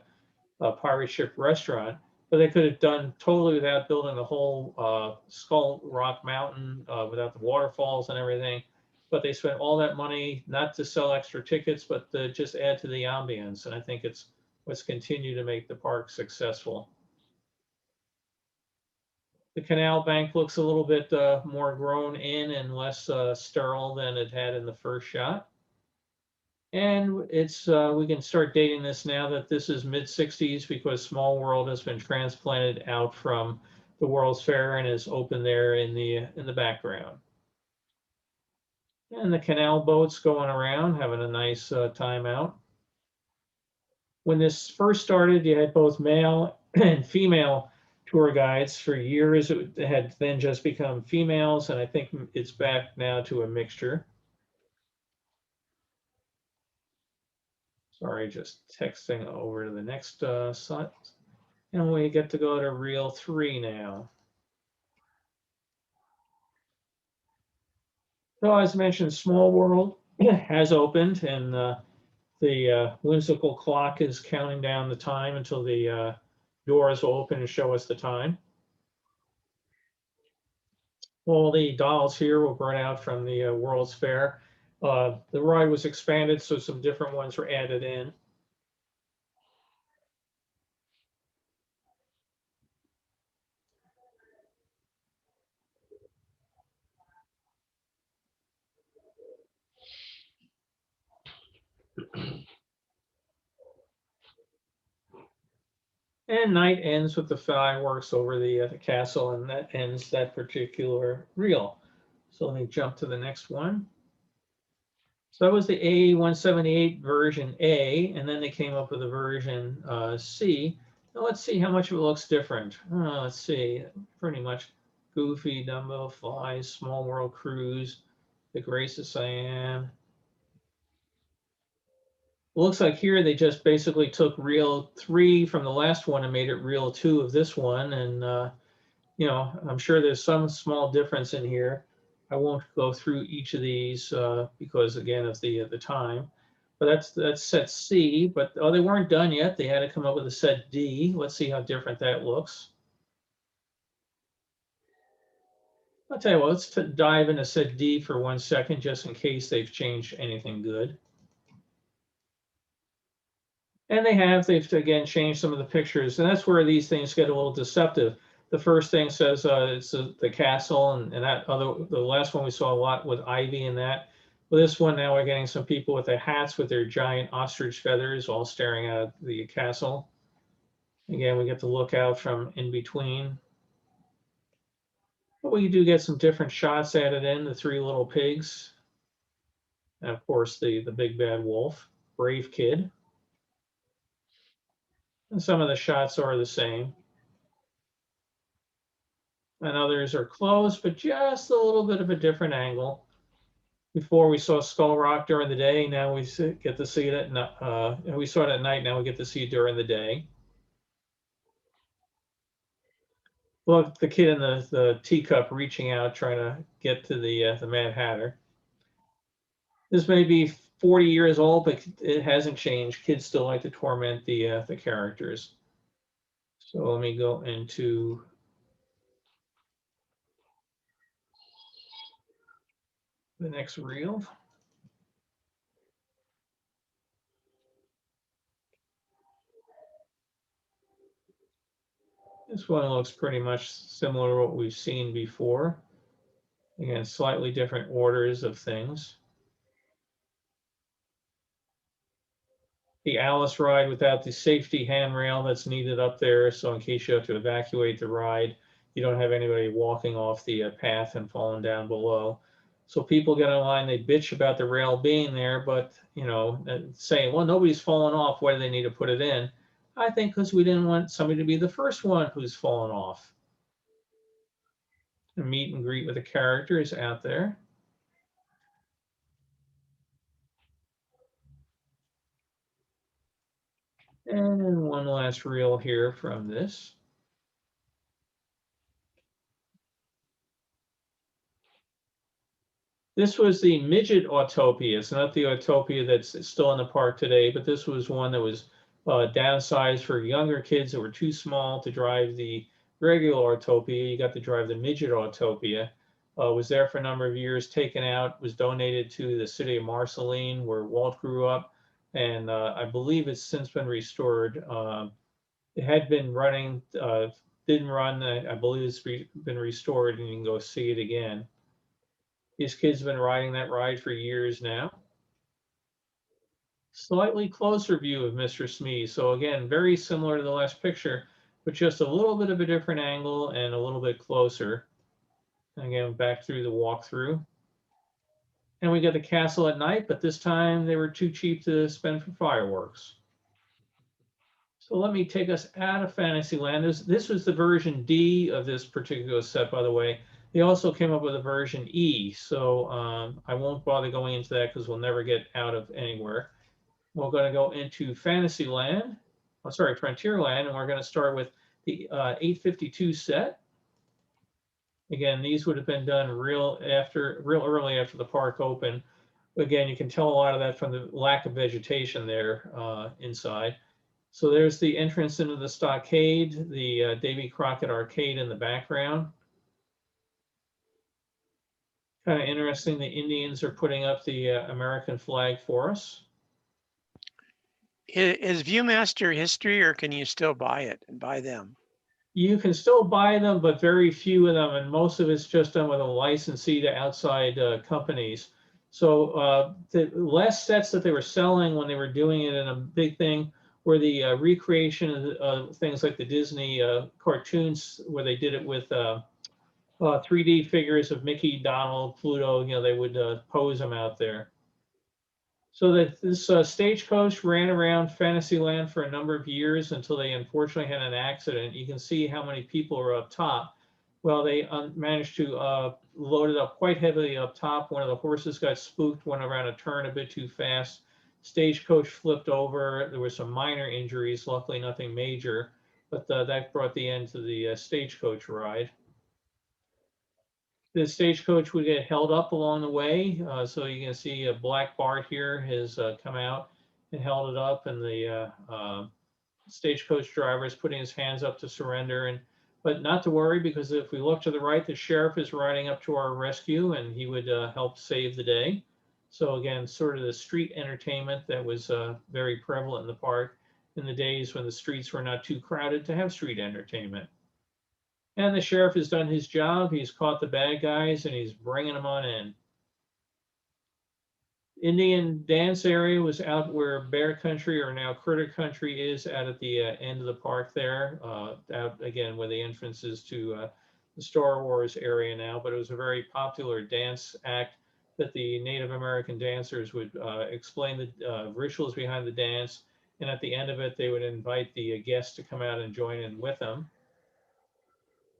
pirate ship restaurant. But they could have done totally without building the whole Skull Rock Mountain, without the waterfalls and everything. But they spent all that money not to sell extra tickets, but to just add to the ambience. And I think it's what's continued to make the park successful. The canal bank looks a little bit more grown in and less sterile than it had in the first shot. And it's we can start dating this now that this is mid-60s because Small World has been transplanted out from the World's Fair and is open there in the background. And the canal boats going around, having a nice time out. When this first started, you had both male and female tour guides. For years, it had then just become females, and I think it's back now to a mixture. Sorry, just texting over to the next slide. And we get to go to reel 3 now. So as mentioned, Small World has opened, and the whimsical clock is counting down the time until the doors will open and show us the time. All the dolls here were brought out from the World's Fair. The ride was expanded, so some different ones were added in. And night ends with the fireworks over the castle, and that ends that particular reel. So let me jump to the next one. So that was the A178 version A, and then they came up with a version C. Now let's see how much of it looks different. Let's see, pretty much Goofy, Dumbo, Flies, Small World Cruise, The Grace of Siam. It looks like here they just basically took reel 3 from the last one and made it reel 2 of this one. And, you know, I'm sure there's some small difference in here. I won't go through each of these because, again, of the time. But that's set C. But they weren't done yet. They had to come up with a set D. Let's see how different that looks. I'll tell you what, let's dive into set D for 1 second, just in case they've changed anything good. And they've again changed some of the pictures, and that's where these things get a little deceptive. The first thing says it's the castle, and the last one we saw a lot with Ivy and that. With this one now we're getting some people with their hats with their giant ostrich feathers all staring at the castle. Again, we get to look out from in between. But we do get some different shots added in, the 3 little pigs. And of course the big bad wolf, Brave Kid. And some of the shots are the same. And others are close, but just a little bit of a different angle. Before we saw Skull Rock during the day, now we get to see it at night. We saw it at night, now we get to see it during the day. Look, the kid in the teacup reaching out, trying to get to the Mad Hatter. This may be 40 years old, but it hasn't changed. Kids still like to torment the characters. So let me go into the next reel. This one looks pretty much similar to what we've seen before. Again, slightly different orders of things. The Alice ride without the safety handrail that's needed up there. So in case you have to evacuate the ride, you don't have anybody walking off the path and falling down below. So people get online, they bitch about the rail being there, but you know, saying, well, nobody's fallen off. Why do they need to put it in? I think because we didn't want somebody to be the first one who's fallen off. The meet and greet with the characters out there. And one last reel here from this. This was the midget Autopia. It's not the Autopia that's still in the park today, but this was one that was downsized for younger kids that were too small to drive the regular Autopia. You got to drive the midget Autopia. Was there for a number of years, taken out, was donated to the city of Marceline, where Walt grew up, and I believe it's since been restored. It had been running, didn't run. I believe it's been restored, and you can go see it again. These kids have been riding that ride for years now. Slightly closer view of Mr. Smee. So again, very similar to the last picture, but just a little bit of a different angle and a little bit closer. Again, back through the walkthrough. And we got the castle at night, but this time they were too cheap to spend for fireworks. So let me take us out of Fantasyland. This was the version D of this particular set, by the way. They also came up with a version E, so I won't bother going into that because we'll never get out of anywhere. We're going to go into Fantasyland, Frontierland, and we're going to start with the 852 set. Again, these would have been done real early after the park opened. Again, you can tell a lot of that from the lack of vegetation there inside. So there's the entrance into the stockade, the Davy Crockett Arcade in the background. Kind of interesting, the Indians are putting up the American flag for us. Is Viewmaster history, or can you still buy it and buy them? You can still buy them, but very few of them, and most of it's just done with a licensee to outside companies. So the last sets that they were selling when they were doing it in a big thing were the recreation of things like the Disney cartoons, where they did it with 3D figures of Mickey, Donald, Pluto. You know, they would pose them out there. So that this stagecoach ran around Fantasyland for a number of years until they unfortunately had an accident. You can see how many people are up top. Well, they managed to load it up quite heavily up top. One of the horses got spooked, went around a turn a bit too fast. Stagecoach flipped over. There were some minor injuries, luckily nothing major, but that brought the end to the stagecoach ride. The stagecoach would get held up along the way. So you can see a black Bart here has come out and held it up, and the stagecoach driver is putting his hands up to surrender. But not to worry, because if we look to the right, the sheriff is riding up to our rescue, and he would help save the day. So again, sort of the street entertainment that was very prevalent in the park in the days when the streets were not too crowded to have street entertainment. And the sheriff has done his job. He's caught the bad guys and he's bringing them on in. Indian dance area was out where Bear Country, or now Critter Country, is out at the end of the park there. Out again where the entrance is to the Star Wars area now. But it was a very popular dance act that the Native American dancers would explain the rituals behind the dance. And at the end of it, they would invite the guests to come out and join in with them.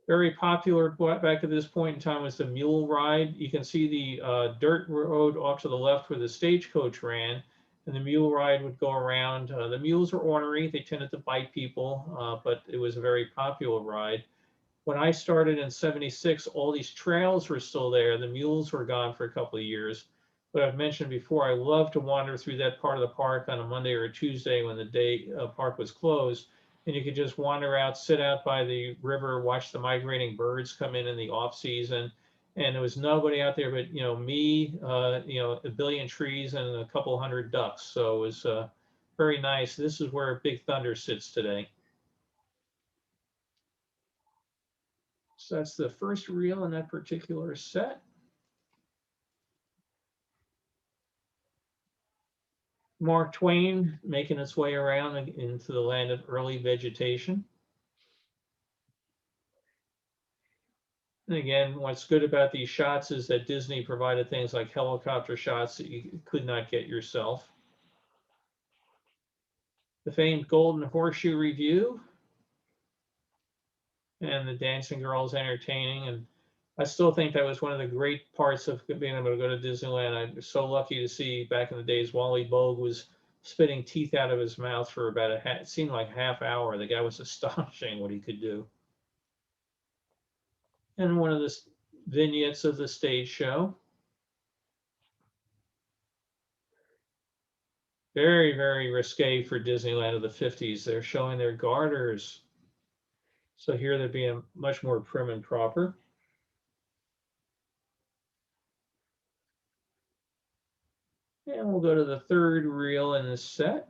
Very popular back at this point in time was the mule ride. You can see the dirt road off to the left where the stagecoach ran, and the mule ride would go around. The mules were ornery; they tended to bite people, but it was a very popular ride. When I started in '76, all these trails were still there. The mules were gone for a couple of years. But I've mentioned before, I love to wander through that part of the park on a Monday or a Tuesday when the day park was closed. And you could just wander out, sit out by the river, watch the migrating birds come in the off season. And there was nobody out there but, me, a billion trees and a couple hundred ducks. So it was very nice. This is where Big Thunder sits today. So that's the first reel in that particular set. Mark Twain making its way around into the land of early vegetation. And again, what's good about these shots is that Disney provided things like helicopter shots that you could not get yourself. The famed Golden Horseshoe Review and the dancing girls entertaining. And I still think that was one of the great parts of being able to go to Disneyland. I was so lucky to see back in the days, Wally Bogue was spitting teeth out of his mouth for about it seemed like half hour. The guy was astonishing what he could do. And one of the vignettes of the stage show. Very, very risque for Disneyland of the 50s. They're showing their garters. So here they're being much more prim and proper. And we'll go to the third reel in this set.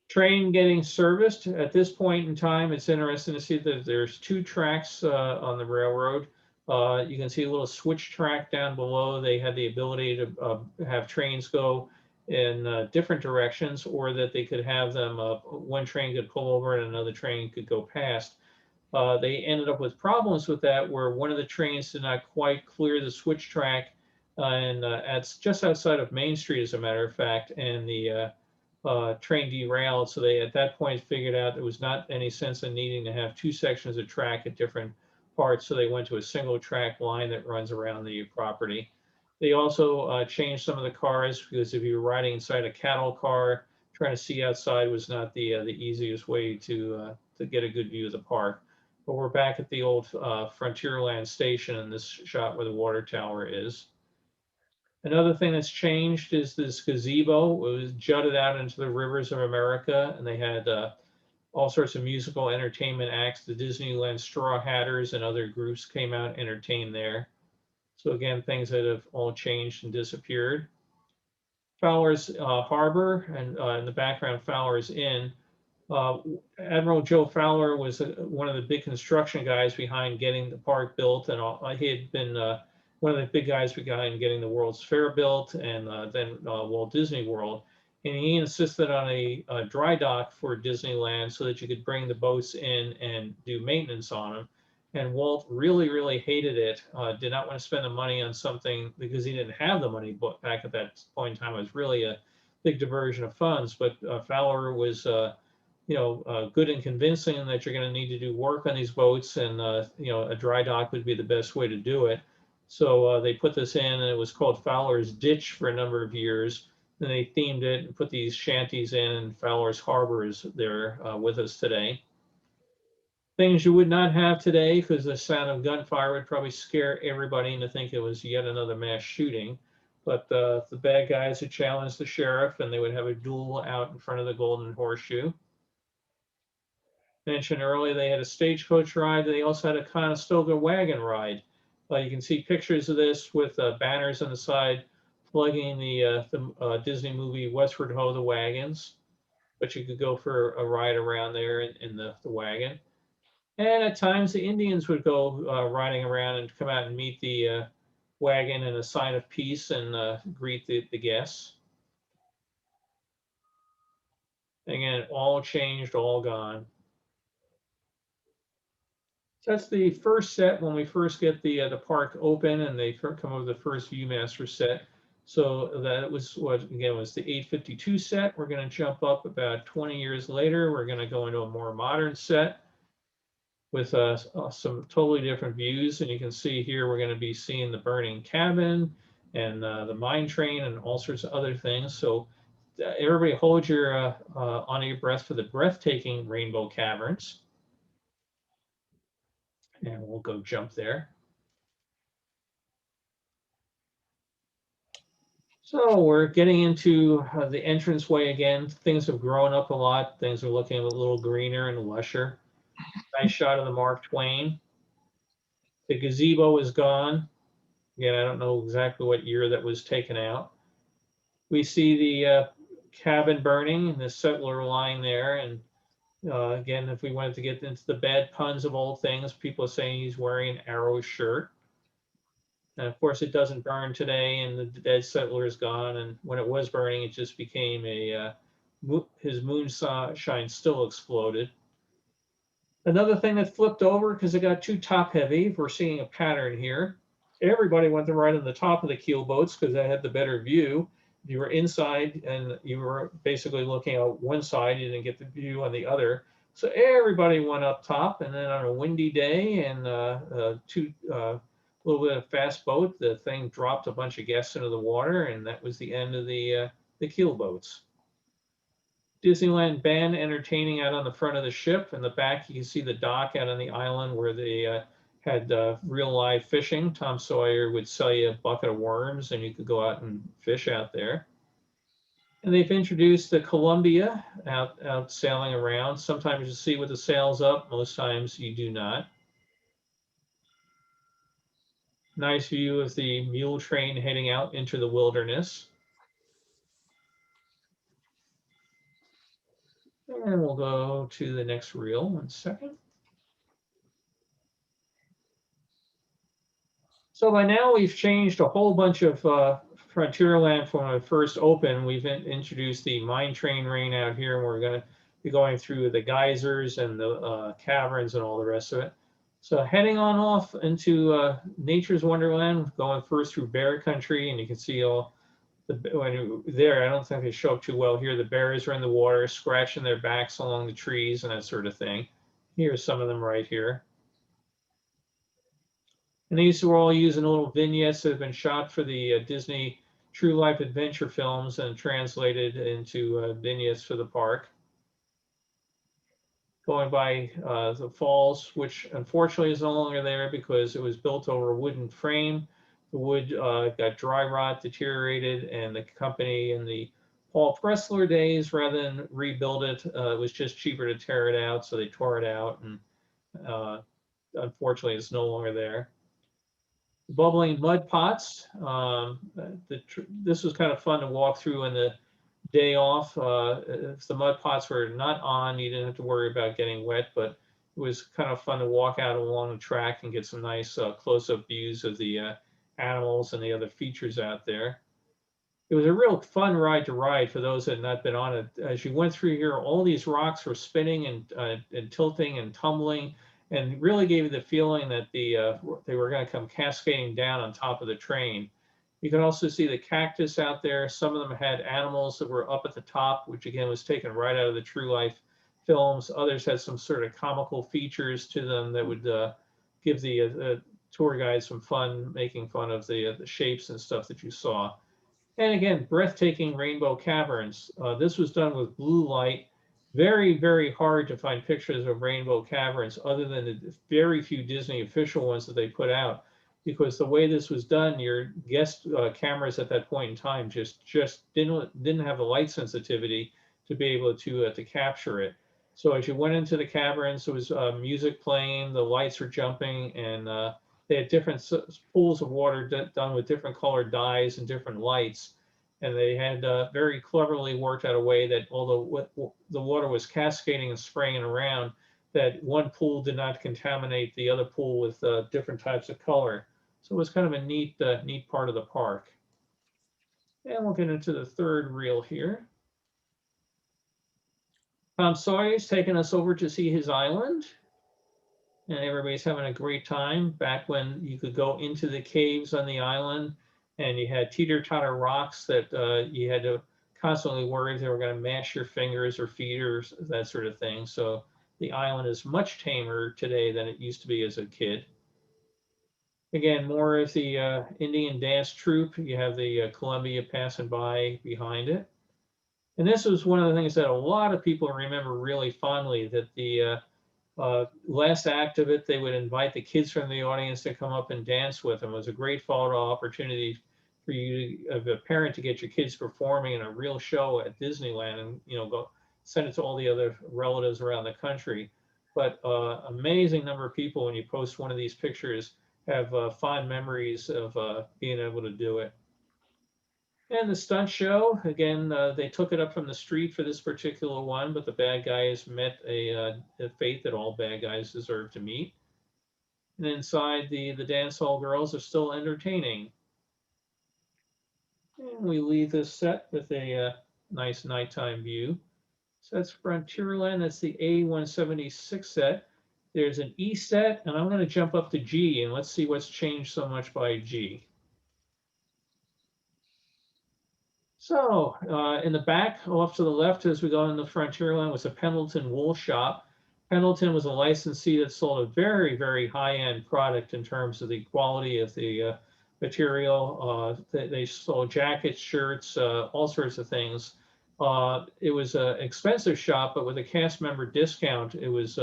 Train getting serviced. At this point in time, it's interesting to see that there's two tracks on the railroad. You can see a little switch track down below. They had the ability to have trains go in different directions, or that they could have them, one train could pull over and another train could go past. They ended up with problems with that, where one of the trains did not quite clear the switch track, and it's just outside of Main Street, as a matter of fact, and the train derailed. So they at that point figured out there was not any sense in needing to have two sections of track at different parts. So they went to a single track line that runs around the property. They also changed some of the cars, because if you were riding inside a cattle car, trying to see outside was not the easiest way to get a good view of the park. But we're back at the old Frontierland station in this shot where the water tower is. Another thing that's changed is this gazebo. It was jutted out into the rivers of America, and they had all sorts of musical entertainment acts. The Disneyland Straw Hatters and other groups came out and entertained there. So again, things that have all changed and disappeared. Fowler's Harbor, and in the background, Fowler's Inn. Admiral Joe Fowler was one of the big construction guys behind getting the park built, and he had been one of the big guys behind getting the World's Fair built, and then Walt Disney World. And he insisted on a dry dock for Disneyland so that you could bring the boats in and do maintenance on them. And Walt really, really hated it, did not want to spend the money on something because he didn't have the money back at that point in time. It was really a big diversion of funds, but Fowler was good and convincing that you're going to need to do work on these boats, and a dry dock would be the best way to do it. So they put this in, and it was called Fowler's Ditch for a number of years. Then they themed it and put these shanties in, and Fowler's Harbor is there with us today. Things you would not have today, because the sound of gunfire would probably scare everybody into thinking it was yet another mass shooting. But the bad guys would challenge the sheriff, and they would have a duel out in front of the Golden Horseshoe. Mentioned earlier, they had a stagecoach ride. They also had a Conestoga wagon ride. You can see pictures of this with banners on the side plugging the Disney movie Westward Ho! The Wagons. But you could go for a ride around there in the wagon. And at times the Indians would go riding around and come out and meet the wagon in a sign of peace and greet the guests. Again, all changed, all gone. So that's the first set when we first get the park open, and they come over the first Viewmaster set. So that was what, again, was the 852 set. We're going to jump up about 20 years later. We're going to go into a more modern set with some totally different views. And you can see here, we're going to be seeing the burning cabin and the mine train and all sorts of other things. So everybody hold your on your breath for the breathtaking rainbow caverns. And we'll go jump there. So we're getting into the entranceway again. Things have grown up a lot. Things are looking a little greener and lusher. Nice shot of the Mark Twain. The gazebo is gone. Again, I don't know exactly what year that was taken out. We see the cabin burning and the settler lying there. And again, if we wanted to get into the bad puns of old things, people are saying he's wearing an arrow shirt. And of course, it doesn't burn today, and the dead settler is gone. And when it was burning, it just became his moonshine still exploded. Another thing that flipped over because it got too top heavy, we're seeing a pattern here. Everybody went to right on the top of the keel boats because they had the better view. You were inside and you were basically looking out one side, you didn't get the view on the other. So everybody went up top, and then on a windy day and a little bit of fast boat, the thing dropped a bunch of guests into the water, and that was the end of the keel boats. Disneyland band entertaining out on the front of the ship. In the back, you can see the dock out on the island where they had real live fishing. Tom Sawyer would sell you a bucket of worms and you could go out and fish out there. And they've introduced the Columbia out sailing around. Sometimes you see with the sails up, most times you do not. Nice view of the mule train heading out into the wilderness. And we'll go to the next reel, 1 second. So by now we've changed a whole bunch of Frontierland from when it first opened. We've introduced the mine train rain out here, and we're going to be going through the geysers and the caverns and all the rest of it. So heading on off into Nature's Wonderland, going first through bear country, and you can see all when you're there, I don't think they show up too well here. The bears are in the water, scratching their backs along the trees and that sort of thing. Here's some of them right here. And these were all using little vignettes that have been shot for the Disney True Life Adventure films and translated into vignettes for the park. Going by the falls, which unfortunately is no longer there because it was built over a wooden frame. The wood got dry rot, deteriorated, and the company in the Paul Pressler days, rather than rebuild it, it was just cheaper to tear it out, so they tore it out, and unfortunately it's no longer there. Bubbling mud pots. This was kind of fun to walk through in the day off. If the mud pots were not on, you didn't have to worry about getting wet, but it was kind of fun to walk out along the track and get some nice close-up views of the animals and the other features out there. It was a real fun ride to ride for those that had not been on it. As you went through here, all these rocks were spinning and tilting and tumbling, and really gave you the feeling that they were going to come cascading down on top of the train. You can also see the cactus out there. Some of them had animals that were up at the top, which again was taken right out of the True Life films. Others had some sort of comical features to them that would give the tour guides some fun, making fun of the shapes and stuff that you saw. And again, breathtaking rainbow caverns. This was done with blue light. Very, very hard to find pictures of rainbow caverns other than the very few Disney official ones that they put out, because the way this was done, your guest cameras at that point in time just didn't have the light sensitivity to be able to capture it. So as you went into the caverns, there was music playing, the lights were jumping, and they had different pools of water done with different colored dyes and different lights. And they had very cleverly worked out a way that although the water was cascading and spraying around, that one pool did not contaminate the other pool with different types of color. So it was kind of a neat part of the park. And we'll get into the third reel here. Tom Sawyer's taking us over to see his island. And everybody's having a great time back when you could go into the caves on the island and you had teeter-totter rocks that you had to constantly worry if they were going to mash your fingers or feet or that sort of thing. So the island is much tamer today than it used to be as a kid. Again, more of the Indian dance troupe. You have the Columbia passing by behind it. And this was one of the things that a lot of people remember really fondly, that the last act of it, they would invite the kids from the audience to come up and dance with them. It was a great photo opportunity for you, as a parent, to get your kids performing in a real show at Disneyland, and go send it to all the other relatives around the country. But amazing number of people, when you post one of these pictures, have fond memories of being able to do it. And the stunt show, again, they took it up from the street for this particular one, but the bad guys met a fate that all bad guys deserve to meet. And inside, the dance hall girls are still entertaining. And we leave this set with a nice nighttime view. So that's Frontierland. That's the A176 set. There's an E set, and I'm going to jump up to G, and let's see what's changed so much by G. So in the back, off to the left as we go into Frontierland, was a Pendleton wool shop. Pendleton was a licensee that sold a very, very high-end product in terms of the quality of the material. They sold jackets, shirts, all sorts of things. It was an expensive shop, but with a cast member discount, it was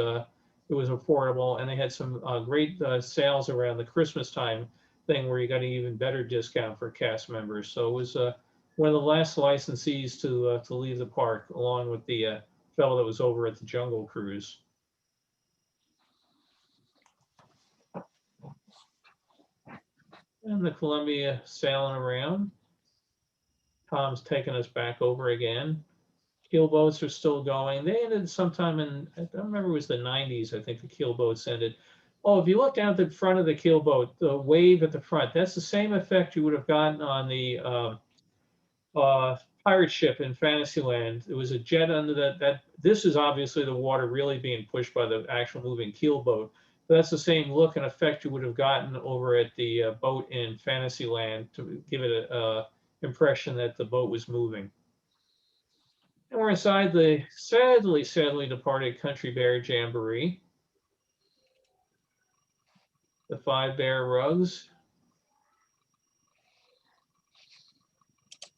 affordable, and they had some great sales around the Christmas time thing where you got an even better discount for cast members. So it was one of the last licensees to leave the park, along with the fellow that was over at the Jungle Cruise. And the Columbia sailing around. Tom's taking us back over again. Keelboats are still going. They ended sometime in, I don't remember, it was the 90s, I think the keelboats ended. Oh, if you look down at the front of the keelboat, the wave at the front, that's the same effect you would have gotten on the pirate ship in Fantasyland. It was a jet under that. This is obviously the water really being pushed by the actual moving keelboat. But that's the same look and effect you would have gotten over at the boat in Fantasyland to give it a impression that the boat was moving. And we're inside the sadly departed Country Bear Jamboree. The 5 bear rugs.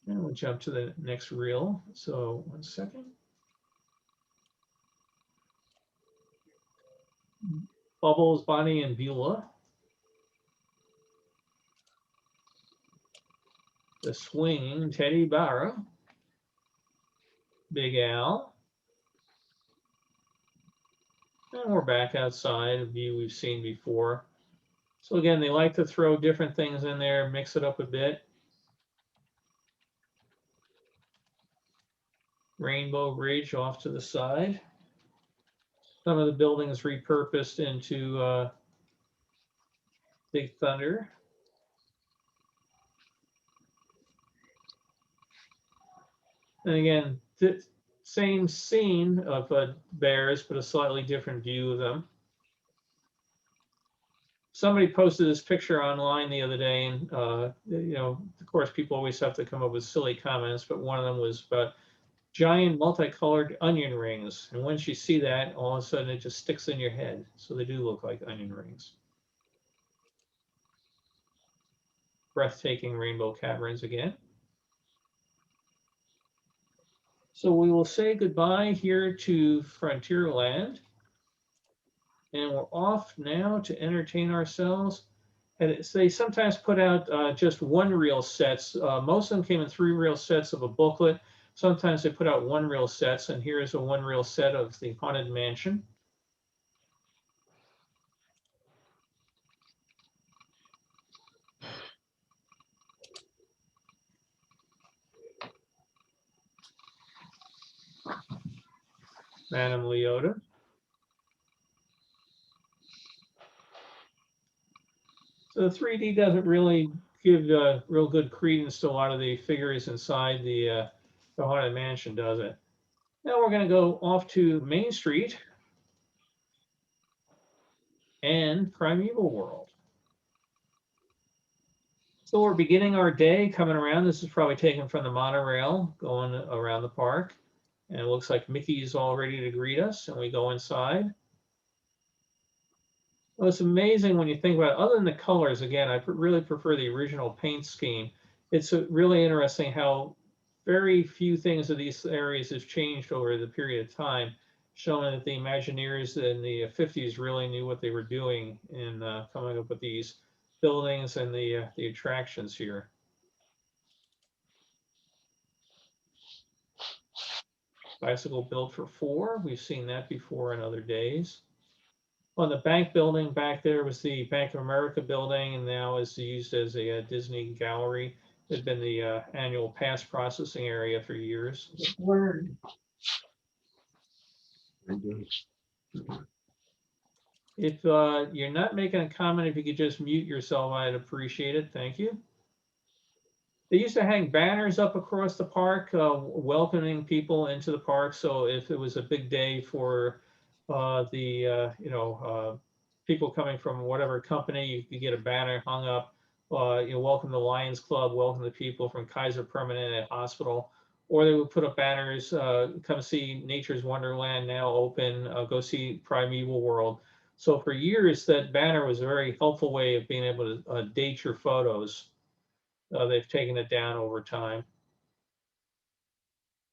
And we'll jump to the next reel. So 1 second. Bubbles, Bonnie, and Beulah. The swinging Teddy Barra. Big Al. And we're back outside, a view we've seen before. So again, they like to throw different things in there, mix it up a bit. Rainbow Bridge off to the side. Some of the buildings repurposed into Big Thunder. And again, the same scene of bears, but a slightly different view of them. Somebody posted this picture online the other day, and of course, people always have to come up with silly comments, but one of them was about giant multicolored onion rings. And once you see that, all of a sudden it just sticks in your head. So they do look like onion rings. Breathtaking rainbow caverns again. So we will say goodbye here to Frontierland. And we're off now to entertain ourselves. And they sometimes put out just 1-reel sets. Most of them came in 3-reel sets of a booklet. Sometimes they put out 1-reel sets, and here's a 1-reel set of the Haunted Mansion. Madame Leota. So the 3D doesn't really give real good credence to a lot of the figures inside the Haunted Mansion, does it? Now we're going to go off to Main Street and Primeval World. So we're beginning our day coming around. This is probably taken from the monorail going around the park. And it looks like Mickey's all ready to greet us, and we go inside. Well, it's amazing when you think about it. Other than the colors, again, I really prefer the original paint scheme. It's really interesting how very few things of these areas have changed over the period of time, showing that the Imagineers in the 50s really knew what they were doing in coming up with these buildings and the attractions here. Bicycle built for 4. We've seen that before in other days. On the bank building back there was the Bank of America building, and now is used as a Disney gallery. It had been the annual pass processing area for years. If you're not making a comment, if you could just mute yourself, I'd appreciate it. Thank you. They used to hang banners up across the park, welcoming people into the park. So if it was a big day for people coming from whatever company, you could get a banner hung up. Welcome the Lions Club, welcome the people from Kaiser Permanente Hospital. Or they would put up banners, come see Nature's Wonderland now open, go see Primeval World. So for years, that banner was a very helpful way of being able to date your photos. They've taken it down over time.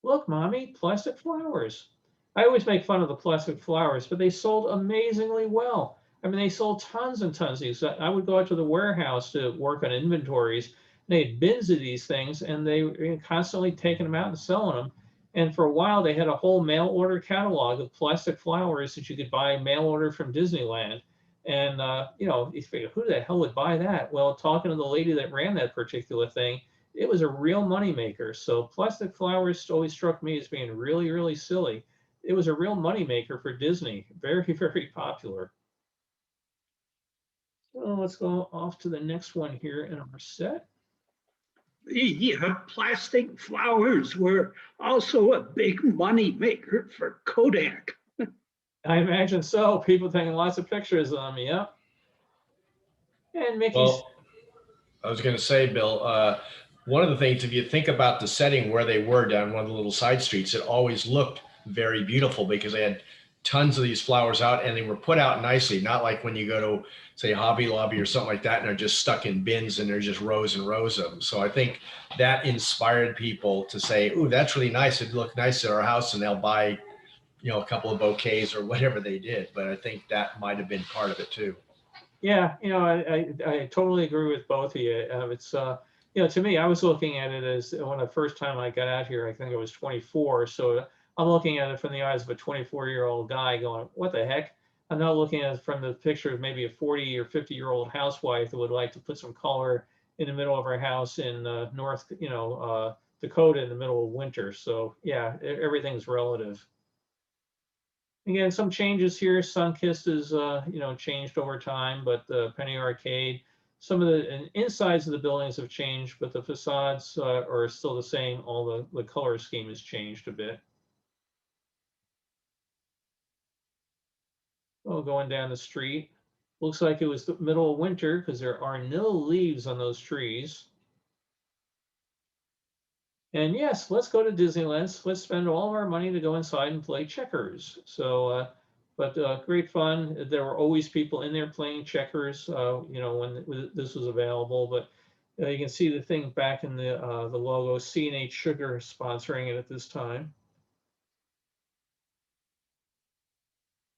Look, Mommy, plastic flowers. I always make fun of the plastic flowers, but they sold amazingly well. I mean, they sold tons and tons of these. I would go out to the warehouse to work on inventories. And they had bins of these things, and they were constantly taking them out and selling them. And for a while, they had a whole mail order catalog of plastic flowers that you could buy mail order from Disneyland. And, you figure, who the hell would buy that? Well, talking to the lady that ran that particular thing, it was a real moneymaker. So plastic flowers always struck me as being really, really silly. It was a real moneymaker for Disney. Very, very popular. So let's go off to the next one here in our set. The plastic flowers were also a big money maker for Kodak. I imagine so. People taking lots of pictures of them. Yep. And Mickey's. Well, I was going to say, Bill, one of the things, if you think about the setting where they were down one of the little side streets, it always looked very beautiful because they had tons of these flowers out and they were put out nicely, not like when you go to, say, Hobby Lobby or something like that, and they're just stuck in bins and there's just rows and rows of them. So I think that inspired people to say, ooh, that's really nice. It'd look nice at our house, and they'll buy, a couple of bouquets or whatever they did. But I think that might have been part of it too. Yeah, I totally agree with both of you. It's to me, I was looking at it as when the first time I got out here, I think I was 24. So I'm looking at it from the eyes of a 24-year-old guy going, what the heck? I'm not looking at it from the picture of maybe a 40 or 50-year-old housewife that would like to put some color in the middle of her house in North, Dakota in the middle of winter. So yeah, everything's relative. Again, some changes here. Sunkist is, changed over time, but the Penny Arcade, some of the insides of the buildings have changed, but the facades are still the same. All the color scheme has changed a bit. Well, going down the street, looks like it was the middle of winter because there are no leaves on those trees. And yes, let's go to Disneyland. Let's spend all of our money to go inside and play checkers. So, but great fun. There were always people in there playing checkers, when this was available. But you can see the thing back in the logo, C&H Sugar sponsoring it at this time.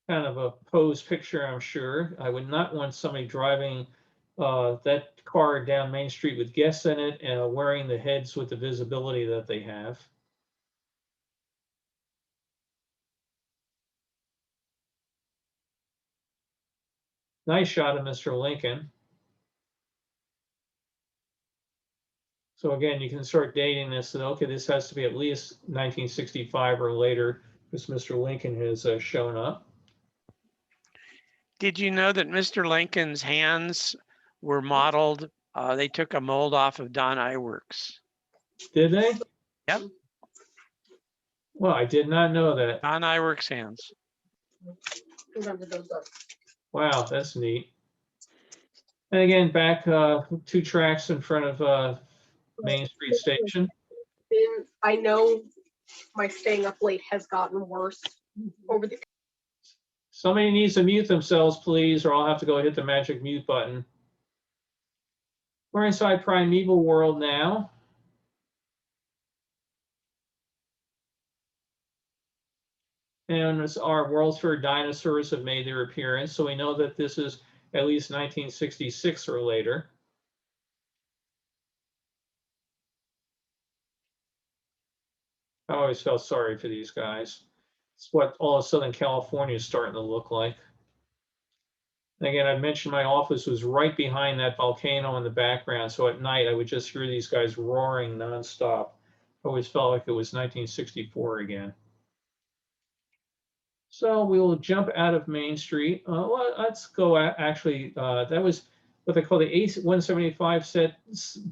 Kind of a pose picture, I'm sure. I would not want somebody driving that car down Main Street with guests in it and wearing the heads with the visibility that they have. Nice shot of Mr. Lincoln. So again, you can start dating this. And okay, this has to be at least 1965 or later because Mr. Lincoln has shown up. Did you know that Mr. Lincoln's hands were modeled? They took a mold off of Don Iwerks. Did they? Yep. Well, I did not know that. Don Iwerks' hands. Wow, that's neat. And again, back 2 tracks in front of Main Street Station. I know my staying up late has gotten worse over the. Somebody needs to mute themselves, please, or I'll have to go hit the magic mute button. We're inside Primeval World now. And our World's Fair dinosaurs have made their appearance, so we know that this is at least 1966 or later. I always felt sorry for these guys. It's what all of Southern California is starting to look like. And again, I mentioned my office was right behind that volcano in the background, so at night I would just hear these guys roaring nonstop. I always felt like it was 1964 again. So we will jump out of Main Street. Well, let's go actually, that was what they call the A175 set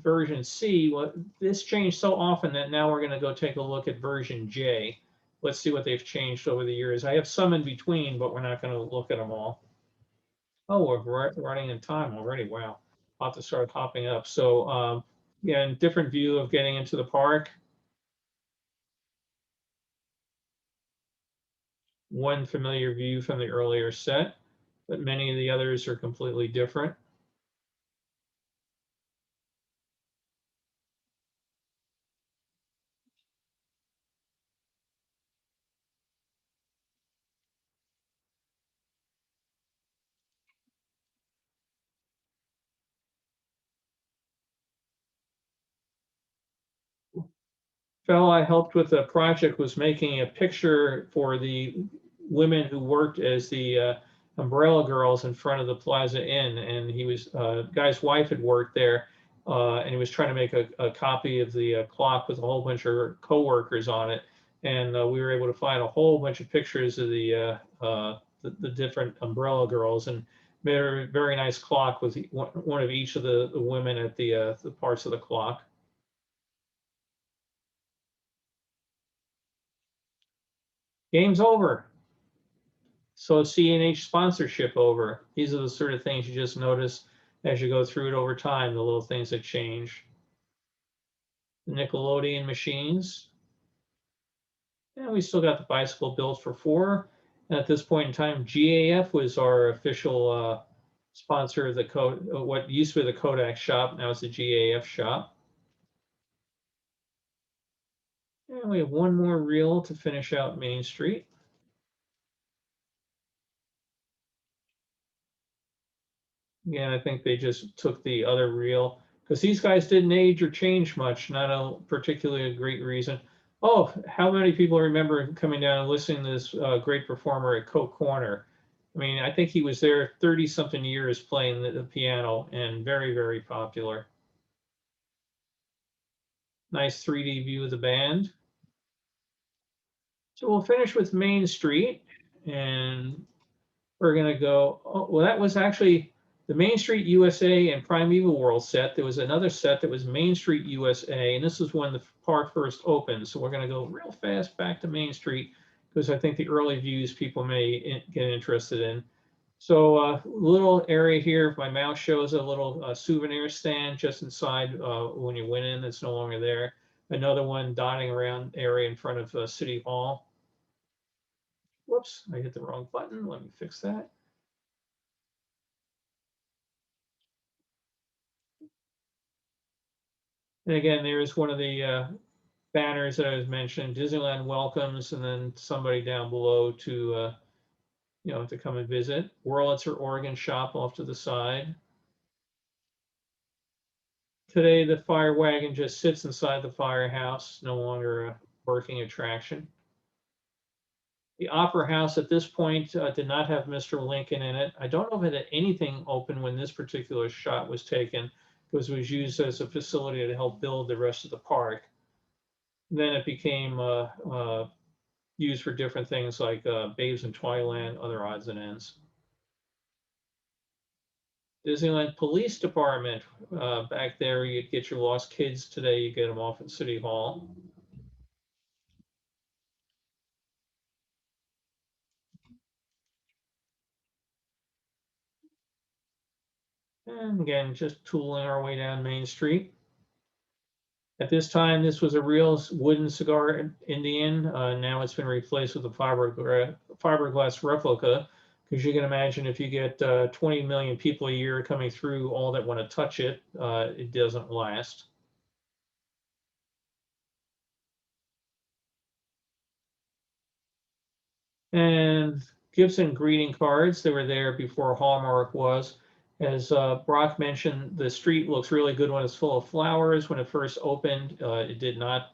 version C. Well, this changed so often that now we're going to go take a look at version J. Let's see what they've changed over the years. I have some in between, but we're not going to look at them all. Oh, we're running in time already. Wow. I'll have to start hopping up. So again, different view of getting into the park. One familiar view from the earlier set, but many of the others are completely different. Fellow I helped with a project was making a picture for the women who worked as the umbrella girls in front of the Plaza Inn, and he was guy's wife had worked there, and he was trying to make a copy of the clock with a whole bunch of co-workers on it, and we were able to find a whole bunch of pictures of the different umbrella girls, and made a very nice clock with one of each of the women at the parts of the clock. Game's over. So CNH sponsorship over. These are the sort of things you just notice as you go through it over time, the little things that change. Nickelodeon machines. And we still got the bicycle built for 4. And at this point in time, GAF was our official sponsor of the what used to be the Kodak shop. Now it's the GAF shop. And we have one more reel to finish out Main Street. Again, I think they just took the other reel because these guys didn't age or change much, not a particularly great reason. Oh, how many people remember coming down and listening to this great performer at Coke Corner? I mean, I think he was there 30-something years playing the piano and very, very popular. Nice 3D view of the band. So we'll finish with Main Street, and we're going to go, oh, well, that was actually the Main Street USA and Primeval World set. There was another set that was Main Street USA, and this was when the park first opened. So we're going to go real fast back to Main Street because I think the early views people may get interested in. So little area here, if my mouse shows a little souvenir stand just inside when you went in, it's no longer there. Another one dotting around area in front of City Hall. Whoops, I hit the wrong button. Let me fix that. And again, there's one of the banners that I was mentioning, Disneyland welcomes, and then somebody down below to, to come and visit. Wurlitzer Oregon shop off to the side. Today, the fire wagon just sits inside the firehouse, no longer a working attraction. The Opera House at this point did not have Mr. Lincoln in it. I don't know if it had anything open when this particular shot was taken because it was used as a facility to help build the rest of the park. Then it became used for different things like Babes in Toyland, other odds and ends. Disneyland Police Department, back there, you get your lost kids today, you get them off at City Hall. And again, just tooling our way down Main Street. At this time, this was a real wooden cigar Indian. Now it's been replaced with a fiberglass replica, because you can imagine if you get 20 million people a year coming through, all that want to touch it, it doesn't last. And Gibson greeting cards, they were there before Hallmark was. As Brock mentioned, the street looks really good when it's full of flowers. When it first opened, it did not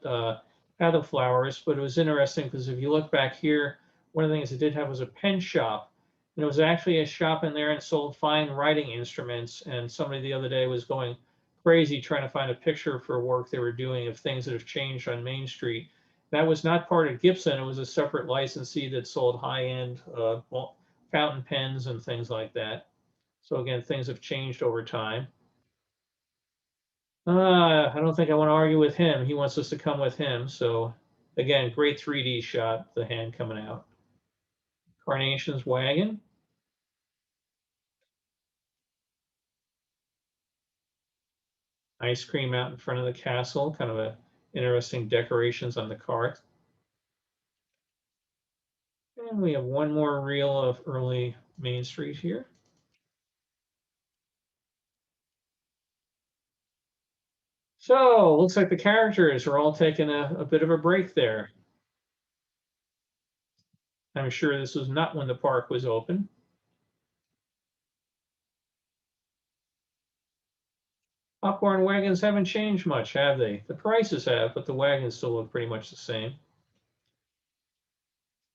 have the flowers, but it was interesting because if you look back here, one of the things it did have was a pen shop. And it was actually a shop in there and sold fine writing instruments. And somebody the other day was going crazy trying to find a picture for work they were doing of things that have changed on Main Street. That was not part of Gibson. It was a separate licensee that sold high-end fountain pens and things like that. So again, things have changed over time. I don't think I want to argue with him. He wants us to come with him. So again, great 3D shot, the hand coming out. Carnation's wagon. Ice cream out in front of the castle, kind of a interesting decorations on the cart. And we have one more reel of early Main Street here. So looks like the characters are all taking a bit of a break there. I'm sure this was not when the park was open. Popcorn wagons haven't changed much, have they? The prices have, but the wagons still look pretty much the same.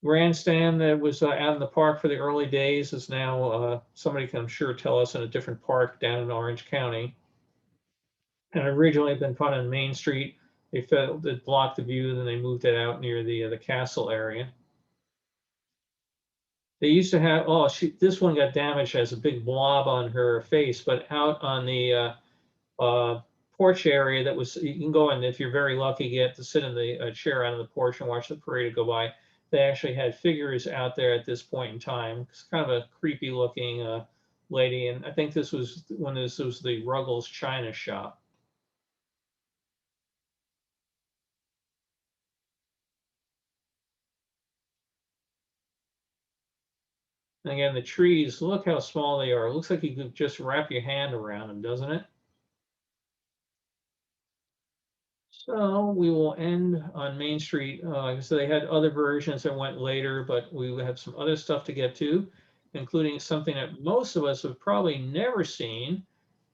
Grandstand that was out in the park for the early days is now, somebody can I'm sure tell us, in a different park down in Orange County. And originally been put on Main Street. They felt it blocked the view, then they moved it out near the castle area. They used to have, oh, this one got damaged, has a big blob on her face, but out on the porch area that was, you can go in, if you're very lucky, get to sit in the chair out on the porch and watch the parade go by. They actually had figures out there at this point in time. It's kind of a creepy looking lady. And I think this was when this was the Ruggles China shop. And again, the trees, look how small they are. It looks like you could just wrap your hand around them, doesn't it? So we will end on Main Street. Like I said, they had other versions that went later, but we have some other stuff to get to, including something that most of us have probably never seen,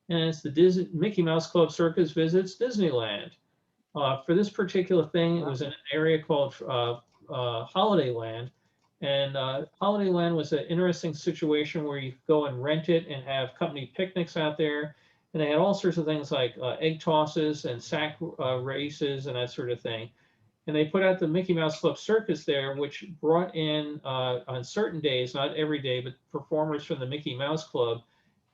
and it's the Mickey Mouse Club Circus visits Disneyland. For this particular thing, it was in an area called Holidayland. And Holidayland was an interesting situation where you could go and rent it and have company picnics out there. And they had all sorts of things like egg tosses and sack races and that sort of thing. And they put out the Mickey Mouse Club Circus there, which brought in on certain days, not every day, but performers from the Mickey Mouse Club.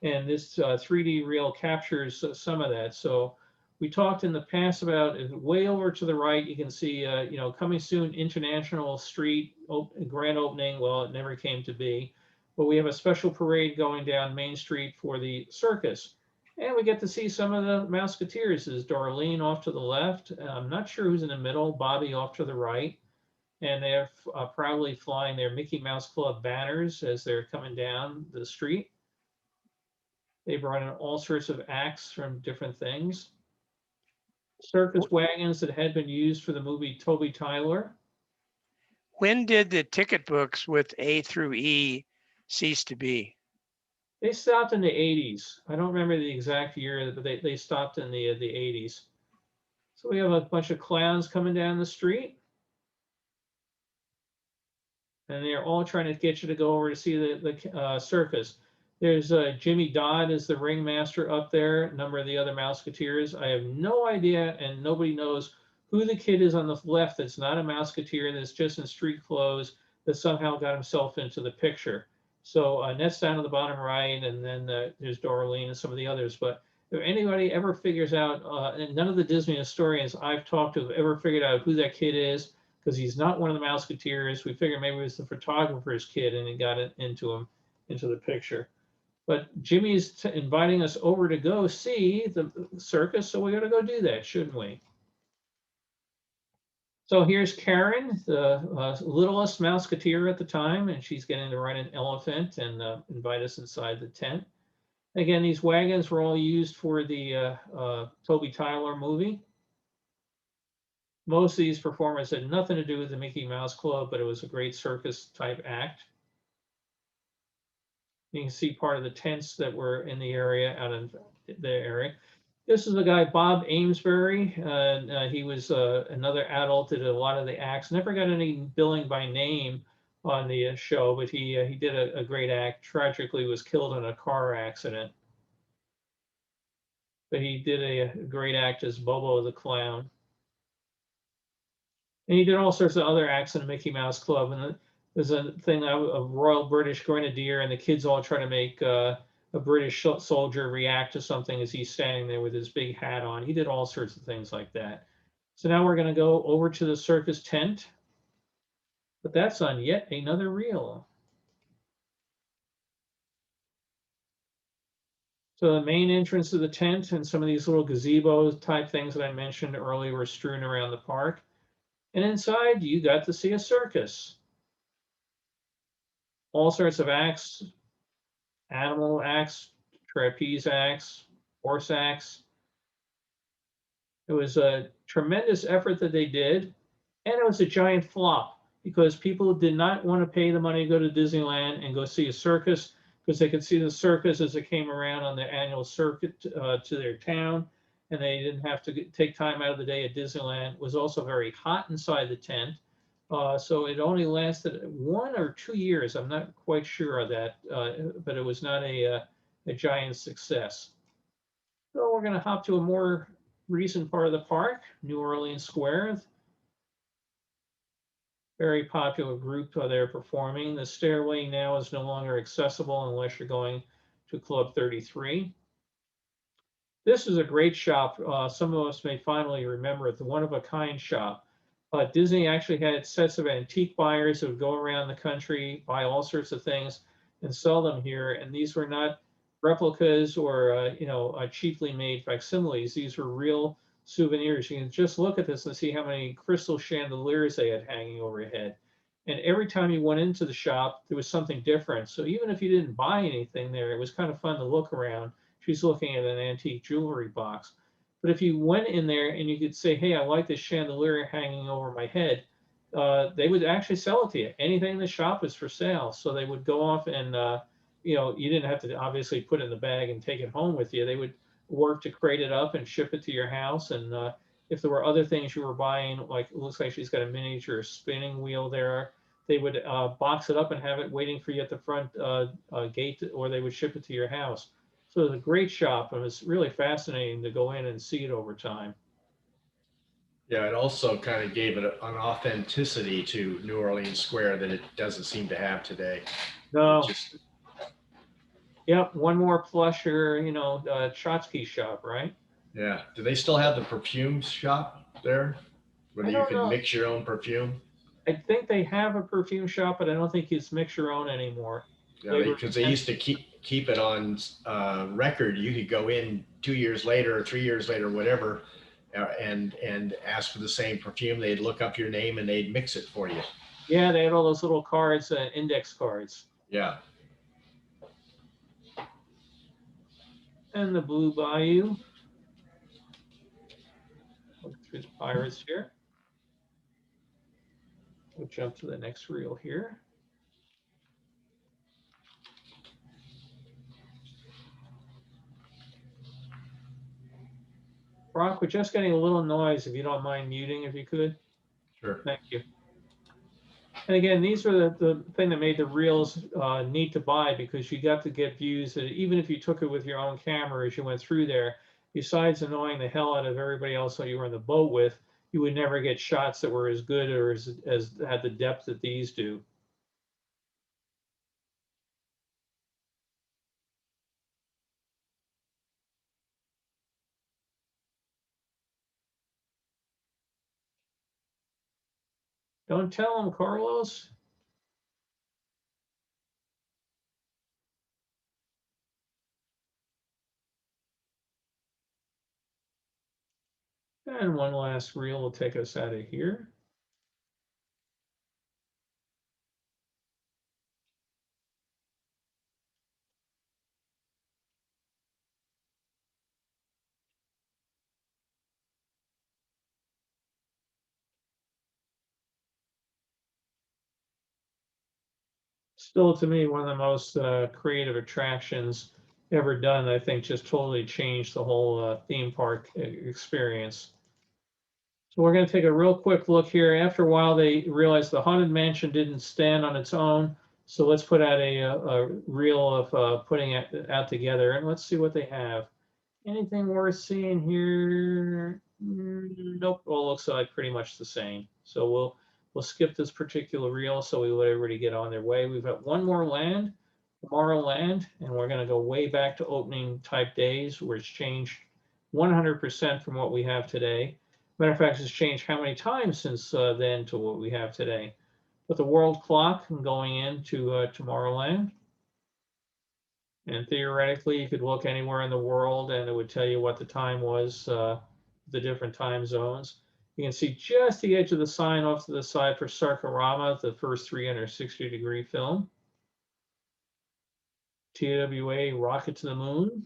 And this 3D reel captures some of that. So we talked in the past about way over to the right, you can see, you know, coming soon, International Street grand opening. Well, it never came to be, but we have a special parade going down Main Street for the circus. And we get to see some of the Mouseketeers. Is Darlene off to the left? I'm not sure who's in the middle. Bobby off to the right. And they're proudly flying their Mickey Mouse Club banners as they're coming down the street. They brought in all sorts of acts from different things. Circus wagons that had been used for the movie Toby Tyler. When did the ticket books with A through E cease to be? They stopped in the 80s. I don't remember the exact year, but they stopped in the 80s. So we have a bunch of clowns coming down the street. And they're all trying to get you to go over to see the circus. There's Jimmy Dodd is the ringmaster up there, a number of the other Mouseketeers. I have no idea, and nobody knows who the kid is on the left that's not a Mouseketeer, that's just in street clothes, that somehow got himself into the picture. So Ned's down at the bottom right, and then there's Dorleen and some of the others. But if anybody ever figures out, and none of the Disney historians I've talked to have ever figured out who that kid is, because he's not one of the Mouseketeers. We figured maybe it was the photographer's kid, and he got it into the picture. But Jimmy's inviting us over to go see the circus, so we got to go do that, shouldn't we? So here's Karen, the littlest Mouseketeer at the time, and she's getting to ride an elephant and invite us inside the tent. Again, these wagons were all used for the Toby Tyler movie. Most of these performers had nothing to do with the Mickey Mouse Club, but it was a great circus type act. You can see part of the tents that were in the area, out of the area. This is the guy, Bob Amesbury. He was another adult, did a lot of the acts. Never got any billing by name on the show, but he did a great act. Tragically was killed in a car accident. But he did a great act as Bobo the Clown. And he did all sorts of other acts in the Mickey Mouse Club. And there's a thing of Royal British Grenadier, and the kids all try to make a British soldier react to something as he's standing there with his big hat on. He did all sorts of things like that. So now we're going to go over to the circus tent. But that's on yet another reel. So the main entrance of the tent and some of these little gazebo type things that I mentioned earlier were strewn around the park. And inside, you got to see a circus. All sorts of acts, animal acts, trapeze acts, horse acts. It was a tremendous effort that they did, and it was a giant flop because people did not want to pay the money to go to Disneyland and go see a circus, because they could see the circus as it came around on their annual circuit to their town, and they didn't have to take time out of the day at Disneyland. It was also very hot inside the tent. So it only lasted 1 or 2 years. I'm not quite sure of that, but it was not a giant success. So we're going to hop to a more recent part of the park, New Orleans Square. Very popular group there performing. The stairway now is no longer accessible unless you're going to Club 33. This is a great shop. Some of us may finally remember it, the one-of-a-kind shop. Disney actually had sets of antique buyers who would go around the country, buy all sorts of things, and sell them here. And these were not replicas or cheaply made facsimiles. These were real souvenirs. You can just look at this and see how many crystal chandeliers they had hanging overhead. And every time you went into the shop, there was something different. So even if you didn't buy anything there, it was kind of fun to look around. She's looking at an antique jewelry box. But if you went in there and you could say, hey, I like this chandelier hanging over my head, they would actually sell it to you. Anything in the shop is for sale. So they would go off and, you didn't have to obviously put it in the bag and take it home with you. They would work to crate it up and ship it to your house. And if there were other things you were buying, like it looks like she's got a miniature spinning wheel there, they would box it up and have it waiting for you at the front gate, or they would ship it to your house. So it was a great shop, and it's really fascinating to go in and see it over time. Yeah, it also kind of gave it an authenticity to New Orleans Square that it doesn't seem to have today. No. Yep, one more plush here, Chotsky shop, right? Yeah. Do they still have the perfume shop there? Where you can mix your own perfume? I think they have a perfume shop, but I don't think it's mix your own anymore. Yeah, because they used to keep it on record. You could go in 2 years later or 3 years later, whatever, and ask for the same perfume. They'd look up your name and they'd mix it for you. Yeah, they had all those little cards, index cards. Yeah. And the Blue Bayou. Look through the pirates here. We'll jump to the next reel here. Brock, we're just getting a little noise. If you don't mind muting, if you could. Sure. Thank you. And again, these are the thing that made the reels neat to buy, because you got to get views that even if you took it with your own camera as you went through there, besides annoying the hell out of everybody else that you were in the boat with, you would never get shots that were as good or as had the depth that these do. Don't tell them, Carlos. And one last reel will take us out of here. Still, to me, one of the most creative attractions ever done. I think just totally changed the whole theme park experience. So we're going to take a real quick look here. After a while, they realized the Haunted Mansion didn't stand on its own. So let's put out a reel of putting it out together, and let's see what they have. Anything worth seeing here? Nope. Well, looks like pretty much the same. So we'll skip this particular reel so we let everybody get on their way. We've got one more land, Tomorrowland, and we're going to go way back to opening type days, where it's changed 100% from what we have today. Matter of fact, it's changed how many times since then to what we have today. But the world clock going into Tomorrowland. And theoretically, you could look anywhere in the world and it would tell you what the time was, the different time zones. You can see just the edge of the sign off to the side for Sarkorama, the first 360-degree film. TWA Rocket to the Moon.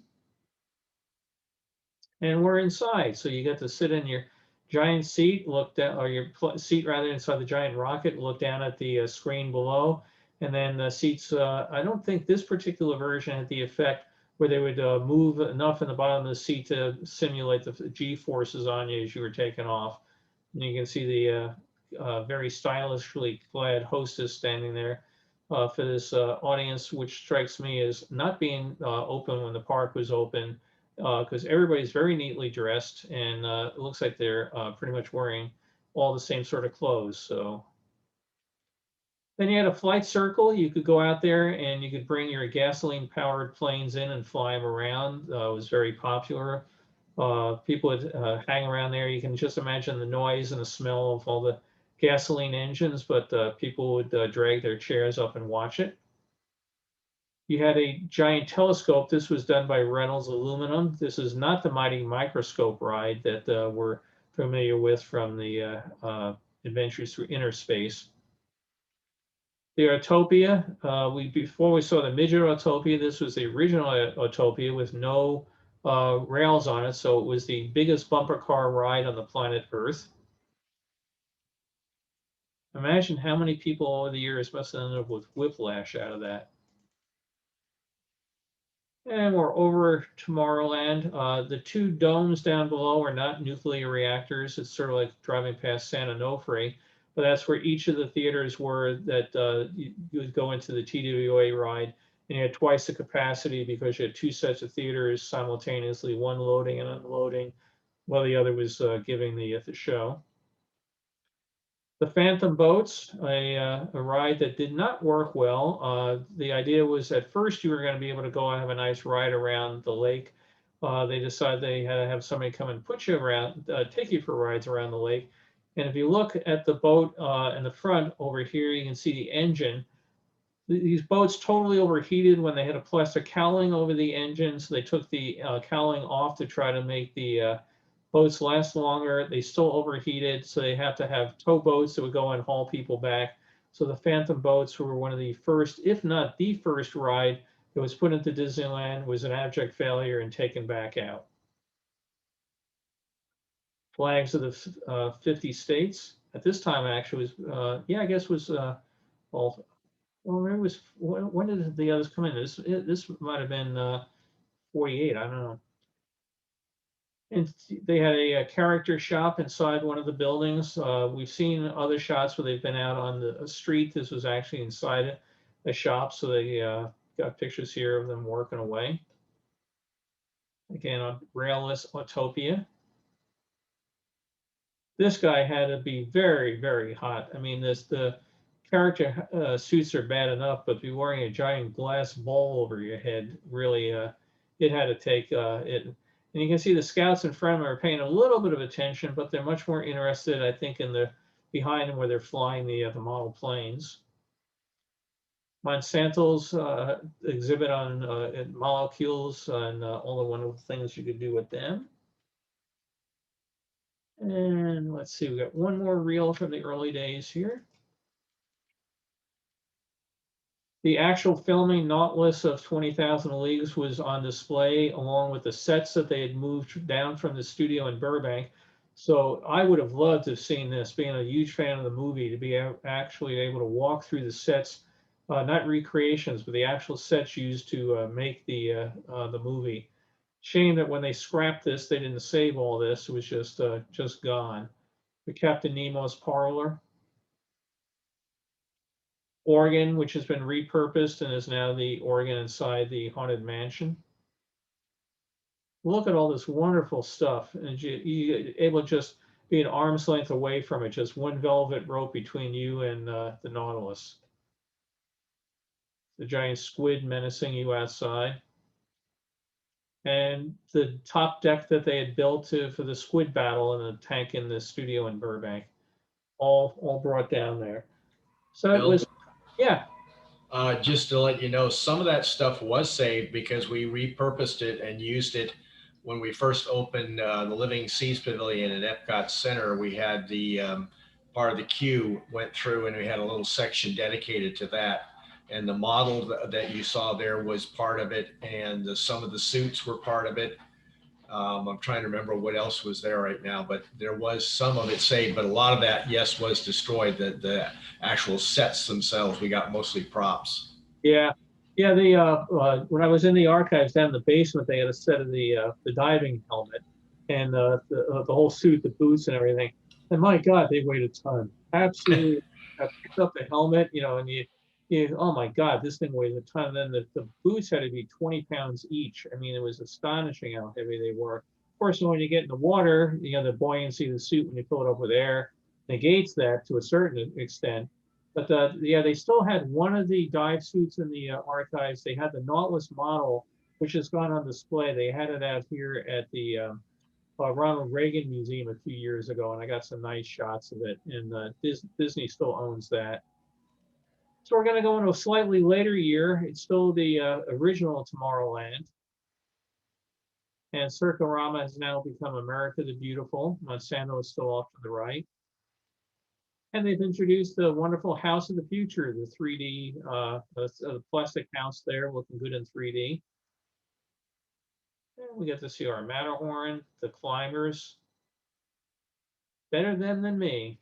And we're inside, so you get to sit in your giant seat, look down, or your seat rather, inside the giant rocket, look down at the screen below. And then the seats, I don't think this particular version had the effect where they would move enough in the bottom of the seat to simulate the G-forces on you as you were taking off. And you can see the very stylishly clad hostess standing there for this audience, which strikes me as not being open when the park was open, because everybody's very neatly dressed, and it looks like they're pretty much wearing all the same sort of clothes. So then you had a flight circle. You could go out there and you could bring your gasoline-powered planes in and fly them around. It was very popular. People would hang around there. You can just imagine the noise and the smell of all the gasoline engines, but people would drag their chairs up and watch it. You had a giant telescope. This was done by Reynolds Aluminum. This is not the Mighty Microscope ride that we're familiar with from the Adventures Through Inner Space. The Autopia, before we saw the Midget Autopia, this was the original Autopia with no rails on it, so it was the biggest bumper car ride on the planet Earth. Imagine how many people over the years must have ended up with whiplash out of that. And we're over Tomorrowland. The two domes down below are not nuclear reactors. It's sort of like driving past San Onofre, but that's where each of the theaters were that you would go into the TWA ride, and you had twice the capacity because you had two sets of theaters simultaneously, one loading and unloading while the other was giving the show. The Phantom Boats, a ride that did not work well. The idea was at first you were going to be able to go and have a nice ride around the lake. They decided they had to have somebody come and put you around, take you for rides around the lake. And if you look at the boat in the front over here, you can see the engine. These boats totally overheated when they had a plastic cowling over the engine. So they took the cowling off to try to make the boats last longer. They still overheated, so they have to have tow boats that would go and haul people back. So the Phantom Boats were one of the first, if not the first ride that was put into Disneyland, was an abject failure and taken back out. Flags of the 50 states. At this time, actually, was, yeah, I guess was, well, maybe it was, when did the others come in? This might have been 48, I don't know. And they had a character shop inside one of the buildings. We've seen other shots where they've been out on the street. This was actually inside a shop, so they got pictures here of them working away. Again, on Railless Autopia. This guy had to be very, very hot. I mean, the character suits are bad enough, but be wearing a giant glass bowl over your head, really, it had to take it. And you can see the scouts in front of them are paying a little bit of attention, but they're much more interested, I think, in the behind them where they're flying the model planes. Monsanto's exhibit on molecules and all the wonderful things you could do with them. And let's see, we got one more reel from the early days here. The actual filming Nautilus of 20,000 Leagues was on display along with the sets that they had moved down from the studio in Burbank. So I would have loved to have seen this, being a huge fan of the movie, to be actually able to walk through the sets, not recreations, but the actual sets used to make the movie. Shame that when they scrapped this, they didn't save all this. It was just gone. The Captain Nemo's parlor. Oregon, which has been repurposed and is now the Oregon inside the Haunted Mansion. Look at all this wonderful stuff, and you're able to just be an arm's length away from it, just one velvet rope between you and the Nautilus. The giant squid menacing you outside. And the top deck that they had built for the squid battle in the tank in the studio in Burbank. All brought down there. So it Bill? was, yeah. Just to let you know, some of that stuff was saved because we repurposed it and used it when we first opened the Living Seas Pavilion at Epcot Center. We had the part of the queue went through and we had a little section dedicated to that. And the model that you saw there was part of it, and some of the suits were part of it. I'm trying to remember what else was there right now, but there was some of it saved, but a lot of that, yes, was destroyed. The actual sets themselves, we got mostly props. Yeah. Yeah, when I was in the archives down in the basement, they had a set of the diving helmet and the whole suit, the boots and everything. And my God, they weighed a ton. Absolutely. I picked up the helmet, and oh my God, this thing weighs a ton. And then the boots had to be 20 pounds each. I mean, it was astonishing how heavy they were. Of course, when you get in the water, the buoyancy of the suit when you fill it up with air negates that to a certain extent. But yeah, they still had one of the dive suits in the archives. They had the Nautilus model, which has gone on display. They had it out here at the Ronald Reagan Museum a few years ago, and I got some nice shots of it. And Disney still owns that. So we're going to go into a slightly later year. It's still the original Tomorrowland. And Circorama has now become America the Beautiful. Monsanto is still off to the right. And they've introduced the wonderful House of the Future, the 3D, the plastic house there looking good in 3D. And we get to see our Matterhorn, the climbers. Better them than me.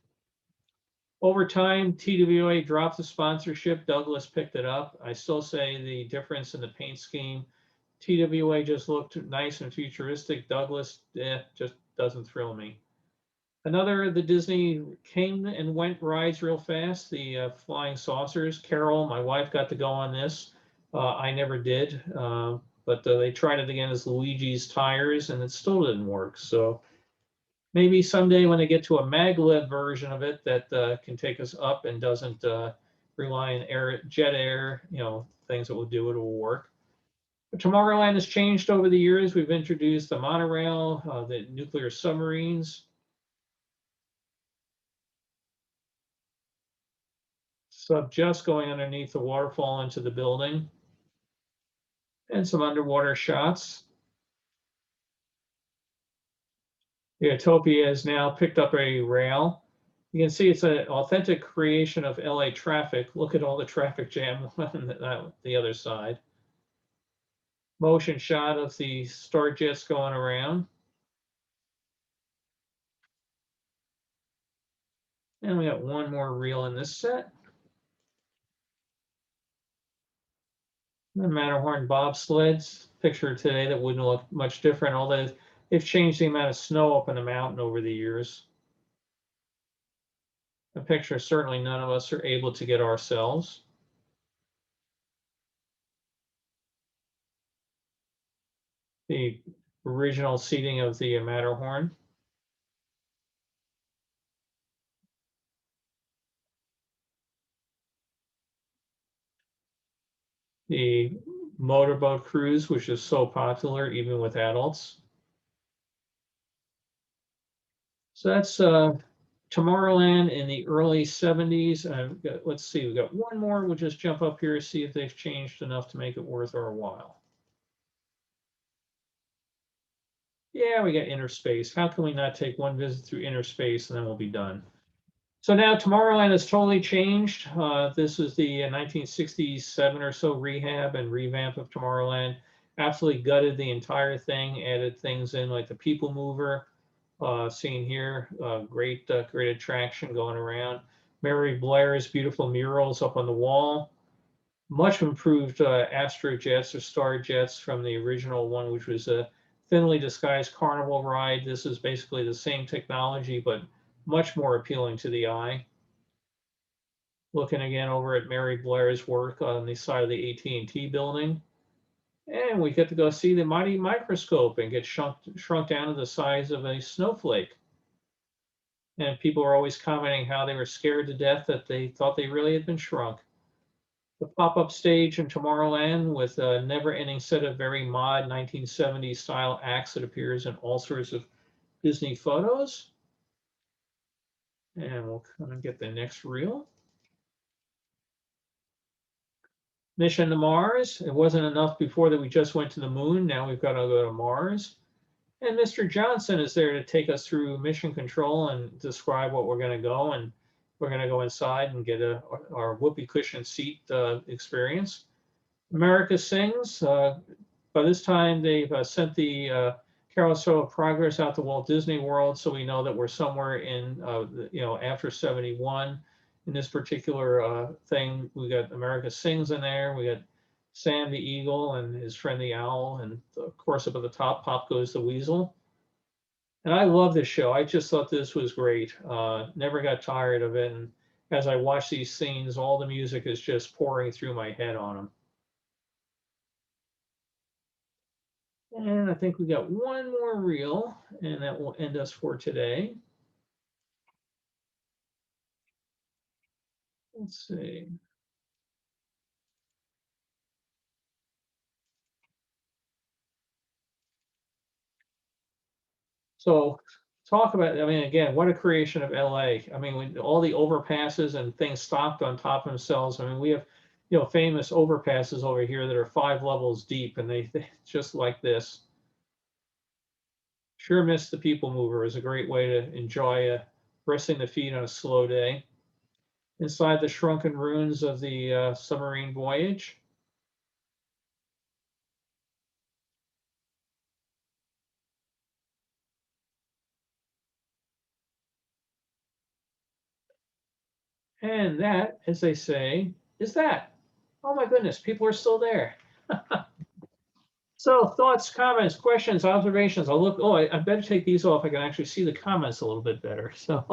Over time, TWA dropped the sponsorship. Douglas picked it up. I still say the difference in the paint scheme. TWA just looked nice and futuristic. Douglas, just doesn't thrill me. Another, the Disney came and went rides real fast. The Flying Saucers. Carol, my wife, got to go on this. I never did, but they tried it again as Luigi's Tires, and it still didn't work. So maybe someday when they get to a maglev version of it that can take us up and doesn't rely on jet air, things that will do it will work. But Tomorrowland has changed over the years. We've introduced the monorail, the nuclear submarines. So just going underneath the waterfall into the building. And some underwater shots. The Utopia has now picked up a rail. You can see it's an authentic creation of LA traffic. Look at all the traffic jam on the other side. Motion shot of the Star Jets going around. And we got one more reel in this set. The Matterhorn bobsleds, picture today that wouldn't look much different, although they've changed the amount of snow up in the mountain over the years. A picture certainly none of us are able to get ourselves. The original seating of the Matterhorn. The motorboat cruise, which is so popular even with adults. So that's Tomorrowland in the early 70s. Let's see, we've got one more. We'll just jump up here, see if they've changed enough to make it worth our while. Yeah, we got inner space. How can we not take one visit through inner space and then we'll be done? So now Tomorrowland has totally changed. This is the 1967 or so rehab and revamp of Tomorrowland. Absolutely gutted the entire thing, added things in like the People Mover, seen here, great attraction going around. Mary Blair's beautiful murals up on the wall. Much improved Astro Jets or Star Jets from the original one, which was a thinly disguised carnival ride. This is basically the same technology, but much more appealing to the eye. Looking again over at Mary Blair's work on the side of the AT&T building. And we get to go see the mighty microscope and get shrunk down to the size of a snowflake. And people are always commenting how they were scared to death that they thought they really had been shrunk. The pop-up stage in Tomorrowland with a never-ending set of very mod 1970s style acts that appears in all sorts of Disney photos. And we'll kind of get the next reel. Mission to Mars. It wasn't enough before that we just went to the moon. Now we've got to go to Mars. And Mr. Johnson is there to take us through mission control and describe what we're going to go. And we're going to go inside and get our whoopee cushion seat experience. America Sings. By this time, they've sent the Carousel of Progress out to Walt Disney World, so we know that we're somewhere in, after 71. In this particular thing, we got America Sings in there. We got Sam the Eagle and his friend the Owl, and of course up at the top, Pop Goes the Weasel. And I love this show. I just thought this was great. Never got tired of it. And as I watch these scenes, all the music is just pouring through my head on them. And I think we got one more reel, and that will end us for today. Let's see. So talk about, I mean, again, what a creation of LA. I mean, when all the overpasses and things stopped on top of themselves. I mean, we have, famous overpasses over here that are 5 levels deep, and they just like this. Sure miss the People Mover. Is a great way to enjoy resting the feet on a slow day. Inside the shrunken ruins of the submarine voyage. And that, as they say, is that. Oh my goodness, people are still there. So thoughts, comments, questions, observations. I'll look, I better take these off. I can actually see the comments a little bit better. So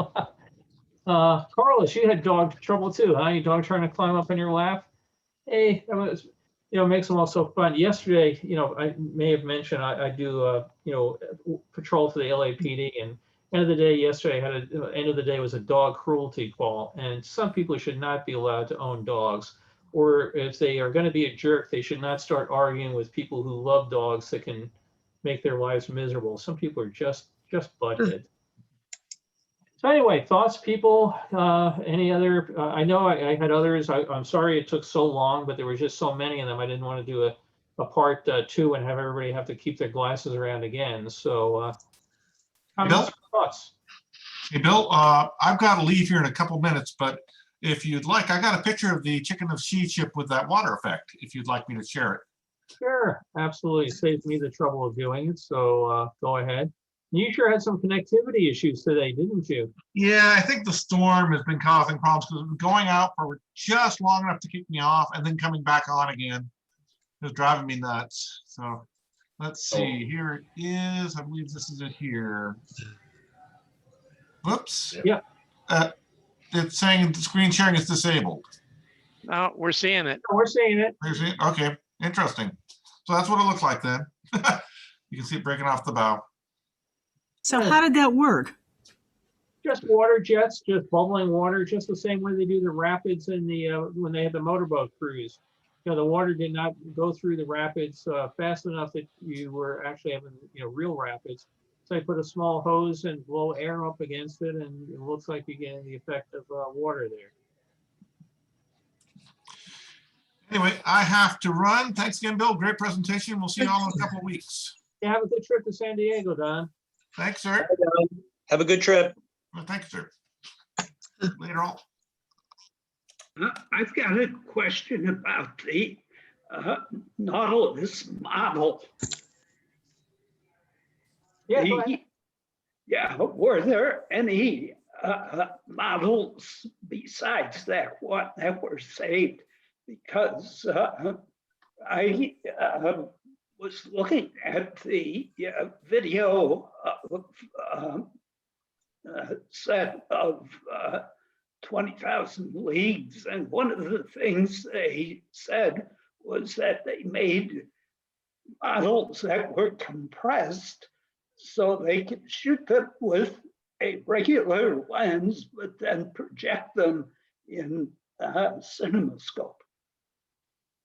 Carlos, you had dog trouble too, huh? Your dog trying to climb up in your lap? Hey, that was, makes them all so fun. Yesterday, I may have mentioned I do, patrol for the LAPD, and end of the day yesterday, end of the day was a dog cruelty call, and some people should not be allowed to own dogs, or if they are going to be a jerk, they should not start arguing with people who love dogs that can make their lives miserable. Some people are just butthead. So anyway, thoughts, people, any other, I know I had others. I'm sorry it took so long, but there were just so many of them. I didn't want to do a part 2 and have everybody have to keep their glasses around again. So comments, thoughts? Hey, Bill, I've got to leave here in a couple minutes, but if you'd like, I got a picture of the Chicken of Sea ship with that water effect, if you'd like me to share it. Sure, absolutely. It saves me the trouble of doing it. So go ahead. You sure had some connectivity issues today, didn't you? Yeah, I think the storm has been causing problems because it was going out for just long enough to kick me off and then coming back on again. It was driving me nuts. So let's see. Here it is. I believe this is it here. Whoops. Yeah. It's saying the screen sharing is disabled. No, we're seeing it. We're seeing it. Okay, interesting. So that's what it looks like then. You can see it breaking off the bow. So how did that work? Just water jets, just bubbling water, just the same way they do the rapids in the when they had the motorboat cruise. The water did not go through the rapids fast enough that you were actually having real rapids. So I put a small hose and blow air up against it, and it looks like you're getting the effect of water there. Anyway, I have to run. Thanks again, Bill. Great presentation. We'll see you all in a couple of weeks. Yeah, have a good trip to San Diego, Don. Thanks, sir. Have a good trip. Well, thanks, sir. Later on. I've got a question about the Nautilus model. Yeah, go ahead. Yeah, were there any models besides that one that were saved? Because I was looking at the video of set of 20,000 Leagues, and one of the things they said was that they made models that were compressed so they could shoot them with a regular lens, but then project them in CinemaScope.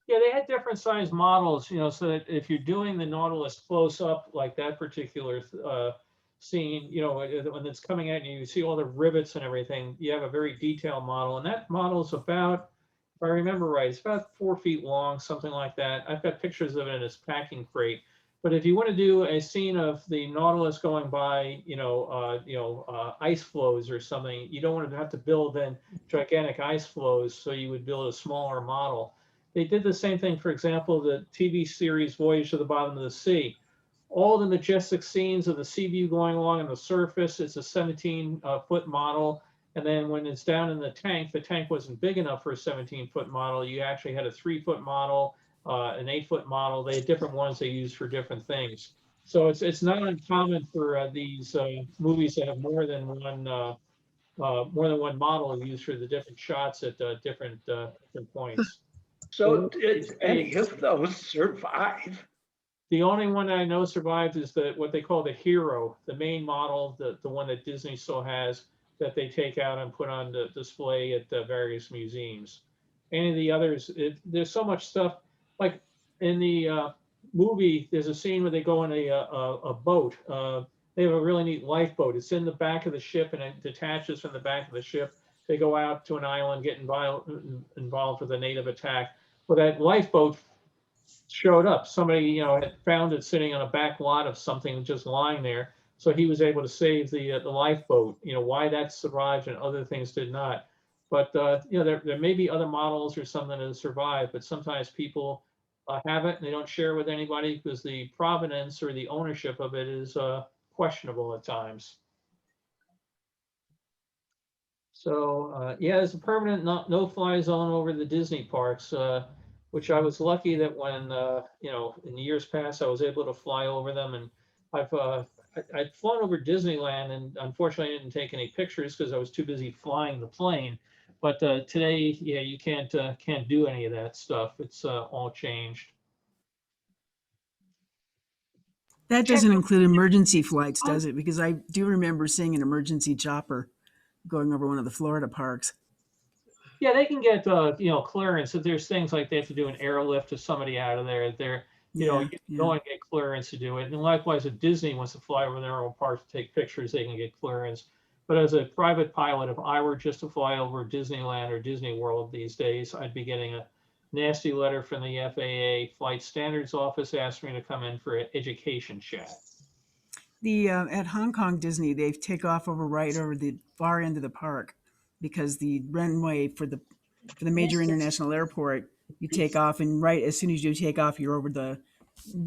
Yeah, they had different size models, you know, so that if you're doing the Nautilus close up like that particular scene, you know, when it's coming at you, you see all the rivets and everything. You have a very detailed model, and that model is about, if I remember right, it's about 4 feet long, something like that. I've got pictures of it in its packing crate. But if you want to do a scene of the Nautilus going by, ice flows or something, you don't want to have to build then gigantic ice flows, so you would build a smaller model. They did the same thing, for example, the TV series Voyage to the Bottom of the Sea. All the majestic scenes of the sea view going along on the surface, it's a 17-foot model. And then when it's down in the tank wasn't big enough for a 17-foot model. You actually had a 3-foot model, an 8-foot model. They had different ones they used for different things. So it's not uncommon for these movies to have more than one model used for the different shots at different points. So did any of those survive? The only one I know survived is what they call the Hero, the main model, the one that Disney still has, that they take out and put on the display at various museums. Any of the others, there's so much stuff. Like in the movie, there's a scene where they go on a boat. They have a really neat lifeboat. It's in the back of the ship and it detaches from the back of the ship. They go out to an island, get involved with a native attack. Well, that lifeboat showed up. Somebody, had found it sitting on a back lot of something just lying there. So he was able to save the lifeboat. Why that survived and other things did not. But there may be other models or something that survive, but sometimes people have it and they don't share it with anybody because the provenance or the ownership of it is questionable at times. So there's a permanent no-fly zone over the Disney parks, which I was lucky that when in years past I was able to fly over them, and I'd flown over Disneyland, and unfortunately I didn't take any pictures because I was too busy flying the plane. But today, you can't do any of that stuff. It's all changed. That doesn't include emergency flights, does it? Because I do remember seeing an emergency chopper going over one of the Florida parks. Yeah, they can get clearance. If there's things like they have to do an airlift of somebody out of there, you can go and get clearance to do it. And likewise, if Disney wants to fly over their own parks to take pictures, they can get clearance. But as a private pilot, if I were just to fly over Disneyland or Disney World these days, I'd be getting a nasty letter from the FAA Flight Standards Office asking me to come in for an education check. At Hong Kong Disney, they take off right over the far end of the park, because the runway for the major international airport, you take off, and right as soon as you take off, you're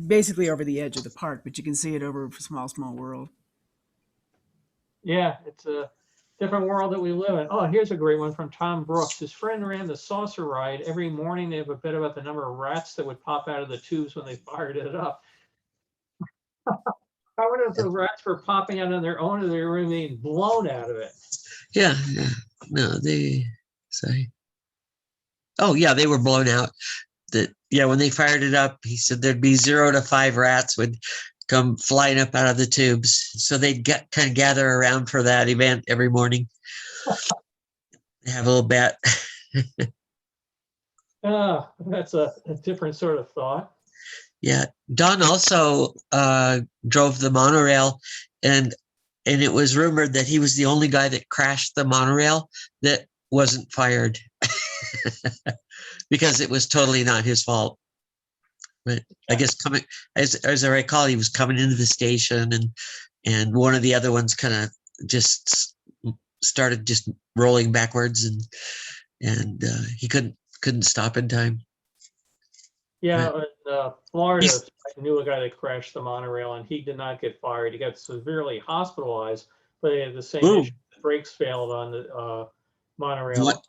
basically over the edge of the park, but you can see it over Small World. Yeah, it's a different world that we live in. Oh, here's a great one from Tom Brooks. His friend ran the saucer ride. Every morning they have a bit about the number of rats that would pop out of the tubes when they fired it up. I wonder if the rats were popping out on their own or they were being blown out of it. Yeah. No, oh yeah, they were blown out. When they fired it up, he said there'd be 0 to 5 rats would come flying up out of the tubes. So they'd kind of gather around for that event every morning. They have a little bet. That's a different sort of thought. Yeah. Don also drove the monorail, and it was rumored that he was the only guy that crashed the monorail that wasn't fired because it was totally not his fault. But I guess coming, as I recall, he was coming into the station, and one of the other ones kind of just started just rolling backwards, and he couldn't stop in time. Yeah, in Florida, He's- I knew a guy that crashed the monorail, and he did not get fired. He got severely hospitalized, but he had the same Ooh. issue. The brakes failed on the monorail. What?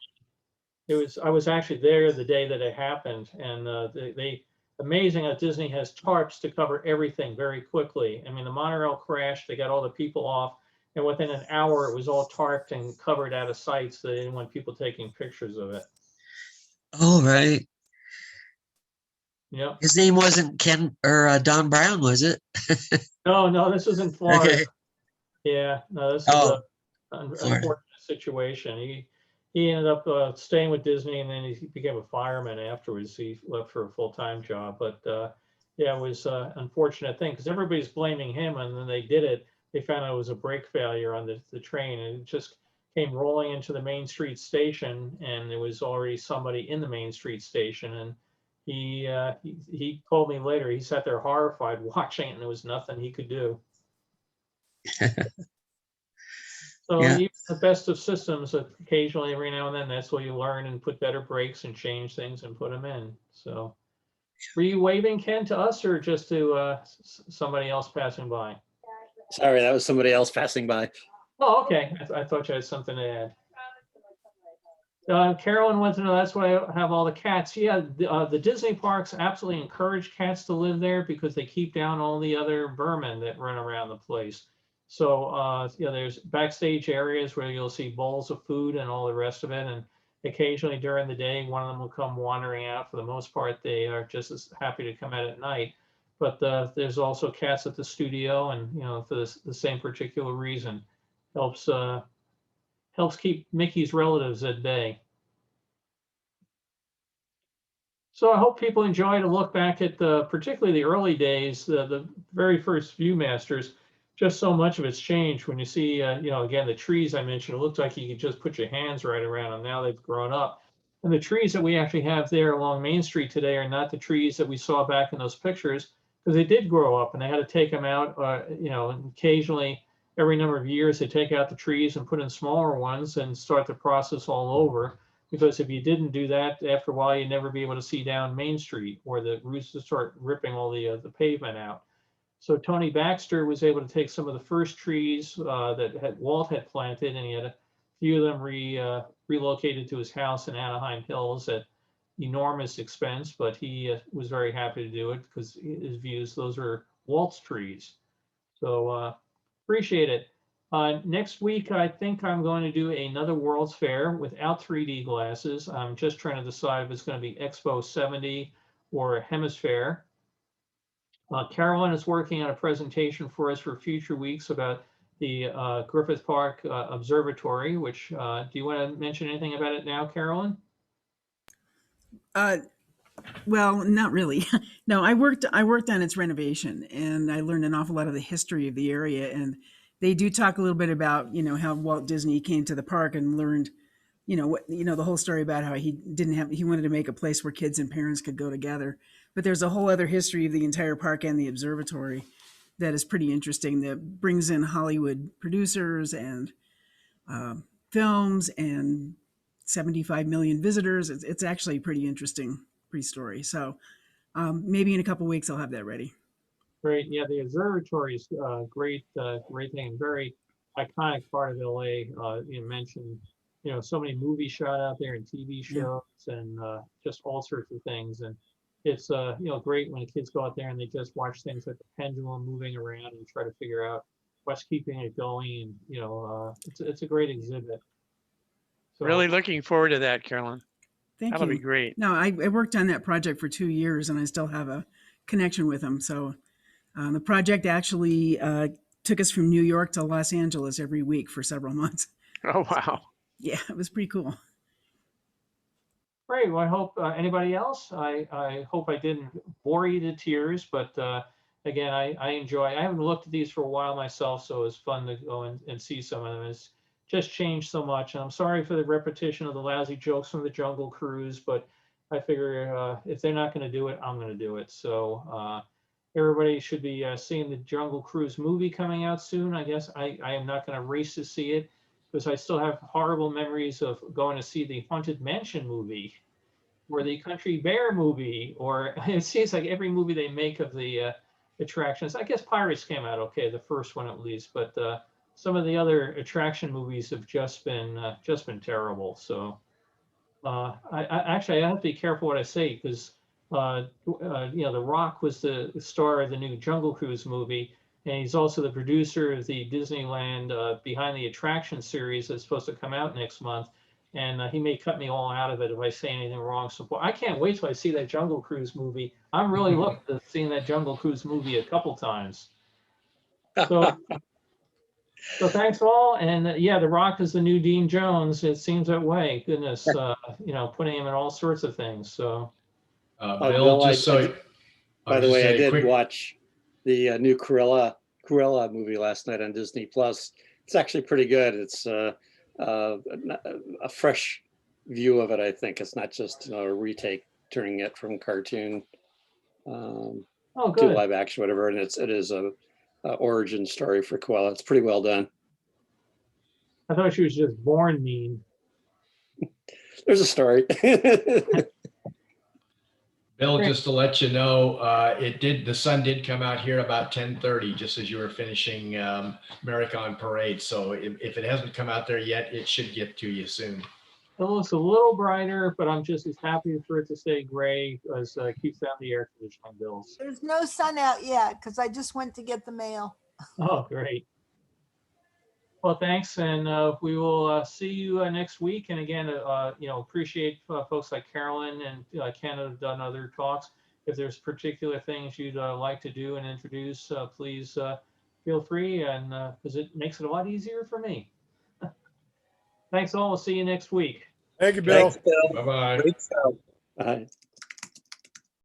I was actually there the day that it happened, and they amazing how Disney has tarps to cover everything very quickly. I mean, the monorail crashed. They got all the people off, and within an hour, it was all tarped and covered out of sight, so they didn't want people taking pictures of it. Oh, right. Yep. His name wasn't Ken or Don Brown, was it? No, this was in Florida. Okay. Yeah, no, this is Oh, an Florida. unfortunate situation. He ended up staying with Disney, and then he became a fireman afterwards. He left for a full-time job, but yeah, it was an unfortunate thing because everybody's blaming him, and then they did it. They found out it was a brake failure on the train, and it just came rolling into the Main Street station, and there was already somebody in the Main Street station, and he told me later he sat there horrified watching it, and there was nothing he could do. So Yeah. even the best of systems, occasionally, every now and then, that's where you learn and put better brakes and change things and put them in. So, were you waving, Ken, to us or just to somebody else passing by? Sorry, that was somebody else passing by. Oh, okay. I thought you had something to add. Carolyn wants to know, that's why I have all the cats. Yeah, the Disney parks absolutely encourage cats to live there because they keep down all the other vermin that run around the place. So, there's backstage areas where you'll see bowls of food and all the rest of it. And occasionally during the day, one of them will come wandering out. For the most part, they are just as happy to come out at night. But there's also cats at the studio, and for the same particular reason, helps keep Mickey's relatives at bay. So I hope people enjoy to look back at particularly the early days, the very first Viewmasters. Just so much of it's changed when you see, again, the trees I mentioned, it looked like you could just put your hands right around them. Now they've grown up. And the trees that we actually have there along Main Street today are not the trees that we saw back in those pictures, because they did grow up and they had to take them out, and occasionally every number of years they take out the trees and put in smaller ones and start the process all over. Because if you didn't do that, after a while, you'd never be able to see down Main Street, where the roots would start ripping all the pavement out. So Tony Baxter was able to take some of the first trees that Walt had planted, and he had a few of them relocated to his house in Anaheim Hills at enormous expense, but he was very happy to do it because his views, those are Walt's trees. So appreciate it. Next week, I think I'm going to do another World's Fair without 3D glasses. I'm just trying to decide if it's going to be Expo 70 or Hemisphere. Carolyn is working on a presentation for us for future weeks about the Griffith Park Observatory, which, do you want to mention anything about it now, Carolyn? Well, not really. No, I worked on its renovation, and I learned an awful lot of the history of the area. And they do talk a little bit about, how Walt Disney came to the park and learned, the whole story about how he wanted to make a place where kids and parents could go together. But there's a whole other history of the entire park and the observatory that is pretty interesting, that brings in Hollywood producers and films and 75 million visitors. It's actually a pretty interesting pre-story. So maybe in a couple weeks I'll have that ready. Great. Yeah, the observatory is great thing, very iconic part of LA. You mentioned, so many movies shot out there and TV shows and just all sorts of things. And it's great when the kids go out there and they just watch things like the pendulum moving around and try to figure out what's keeping it going. And it's a great exhibit. So, really looking forward to that, Carolyn. Thank That'll you. be great. No, I worked on that project for 2 years, and I still have a connection with them. So the project actually took us from New York to Los Angeles every week for several months. Oh, wow. Yeah, it was pretty cool. Great. Well, I hope anybody else, I hope I didn't bore you to tears, but again, I enjoy, I haven't looked at these for a while myself, so it was fun to go and see some of them. It's just changed so much. And I'm sorry for the repetition of the lousy jokes from the Jungle Cruise, but I figure if they're not going to do it, I'm going to do it. So everybody should be seeing the Jungle Cruise movie coming out soon. I guess I am not going to race to see it because I still have horrible memories of going to see the Haunted Mansion movie or the Country Bear movie, or it seems like every movie they make of the attractions. I guess Pirates came out okay, the first one at least, but some of the other attraction movies have just been terrible. So I actually I have to be careful what I say because The Rock was the star of the new Jungle Cruise movie, and he's also the producer of the Disneyland Behind the Attraction series that's supposed to come out next month. And he may cut me all out of it if I say anything wrong. So I can't wait till I see that Jungle Cruise movie. I'm really looking to seeing that Jungle Cruise movie a couple times. So, so thanks all. And yeah, The Rock is the new Dean Jones. It seems that way. Goodness, putting him in all sorts of things. So, Bill, just by the way, I did watch the new Cruella movie last night on Disney Plus. It's actually pretty good. It's a fresh view of it. I think it's not just a retake, turning it from cartoon to live action, whatever. And it is a origin story for Cruella. It's pretty well done. I thought she was just born mean. There's a story. Bill, just to let you know, the sun did come out here about 10:30, just as you were finishing America on Parade. So if it hasn't come out there yet, it should get to you soon. It looks a little brighter, but I'm just as happy for it to stay gray as keeps down the air conditioning bills. There's no sun out yet because I just went to get the mail. Oh, great. Well, thanks, and we will see you next week. And again, appreciate folks like Carolyn and Ken have done other talks. If there's particular things you'd like to do and introduce, please feel free, and because it makes it a lot easier for me. Thanks all. We'll see you next week. Thank you, Bill. Bye-bye. Bye.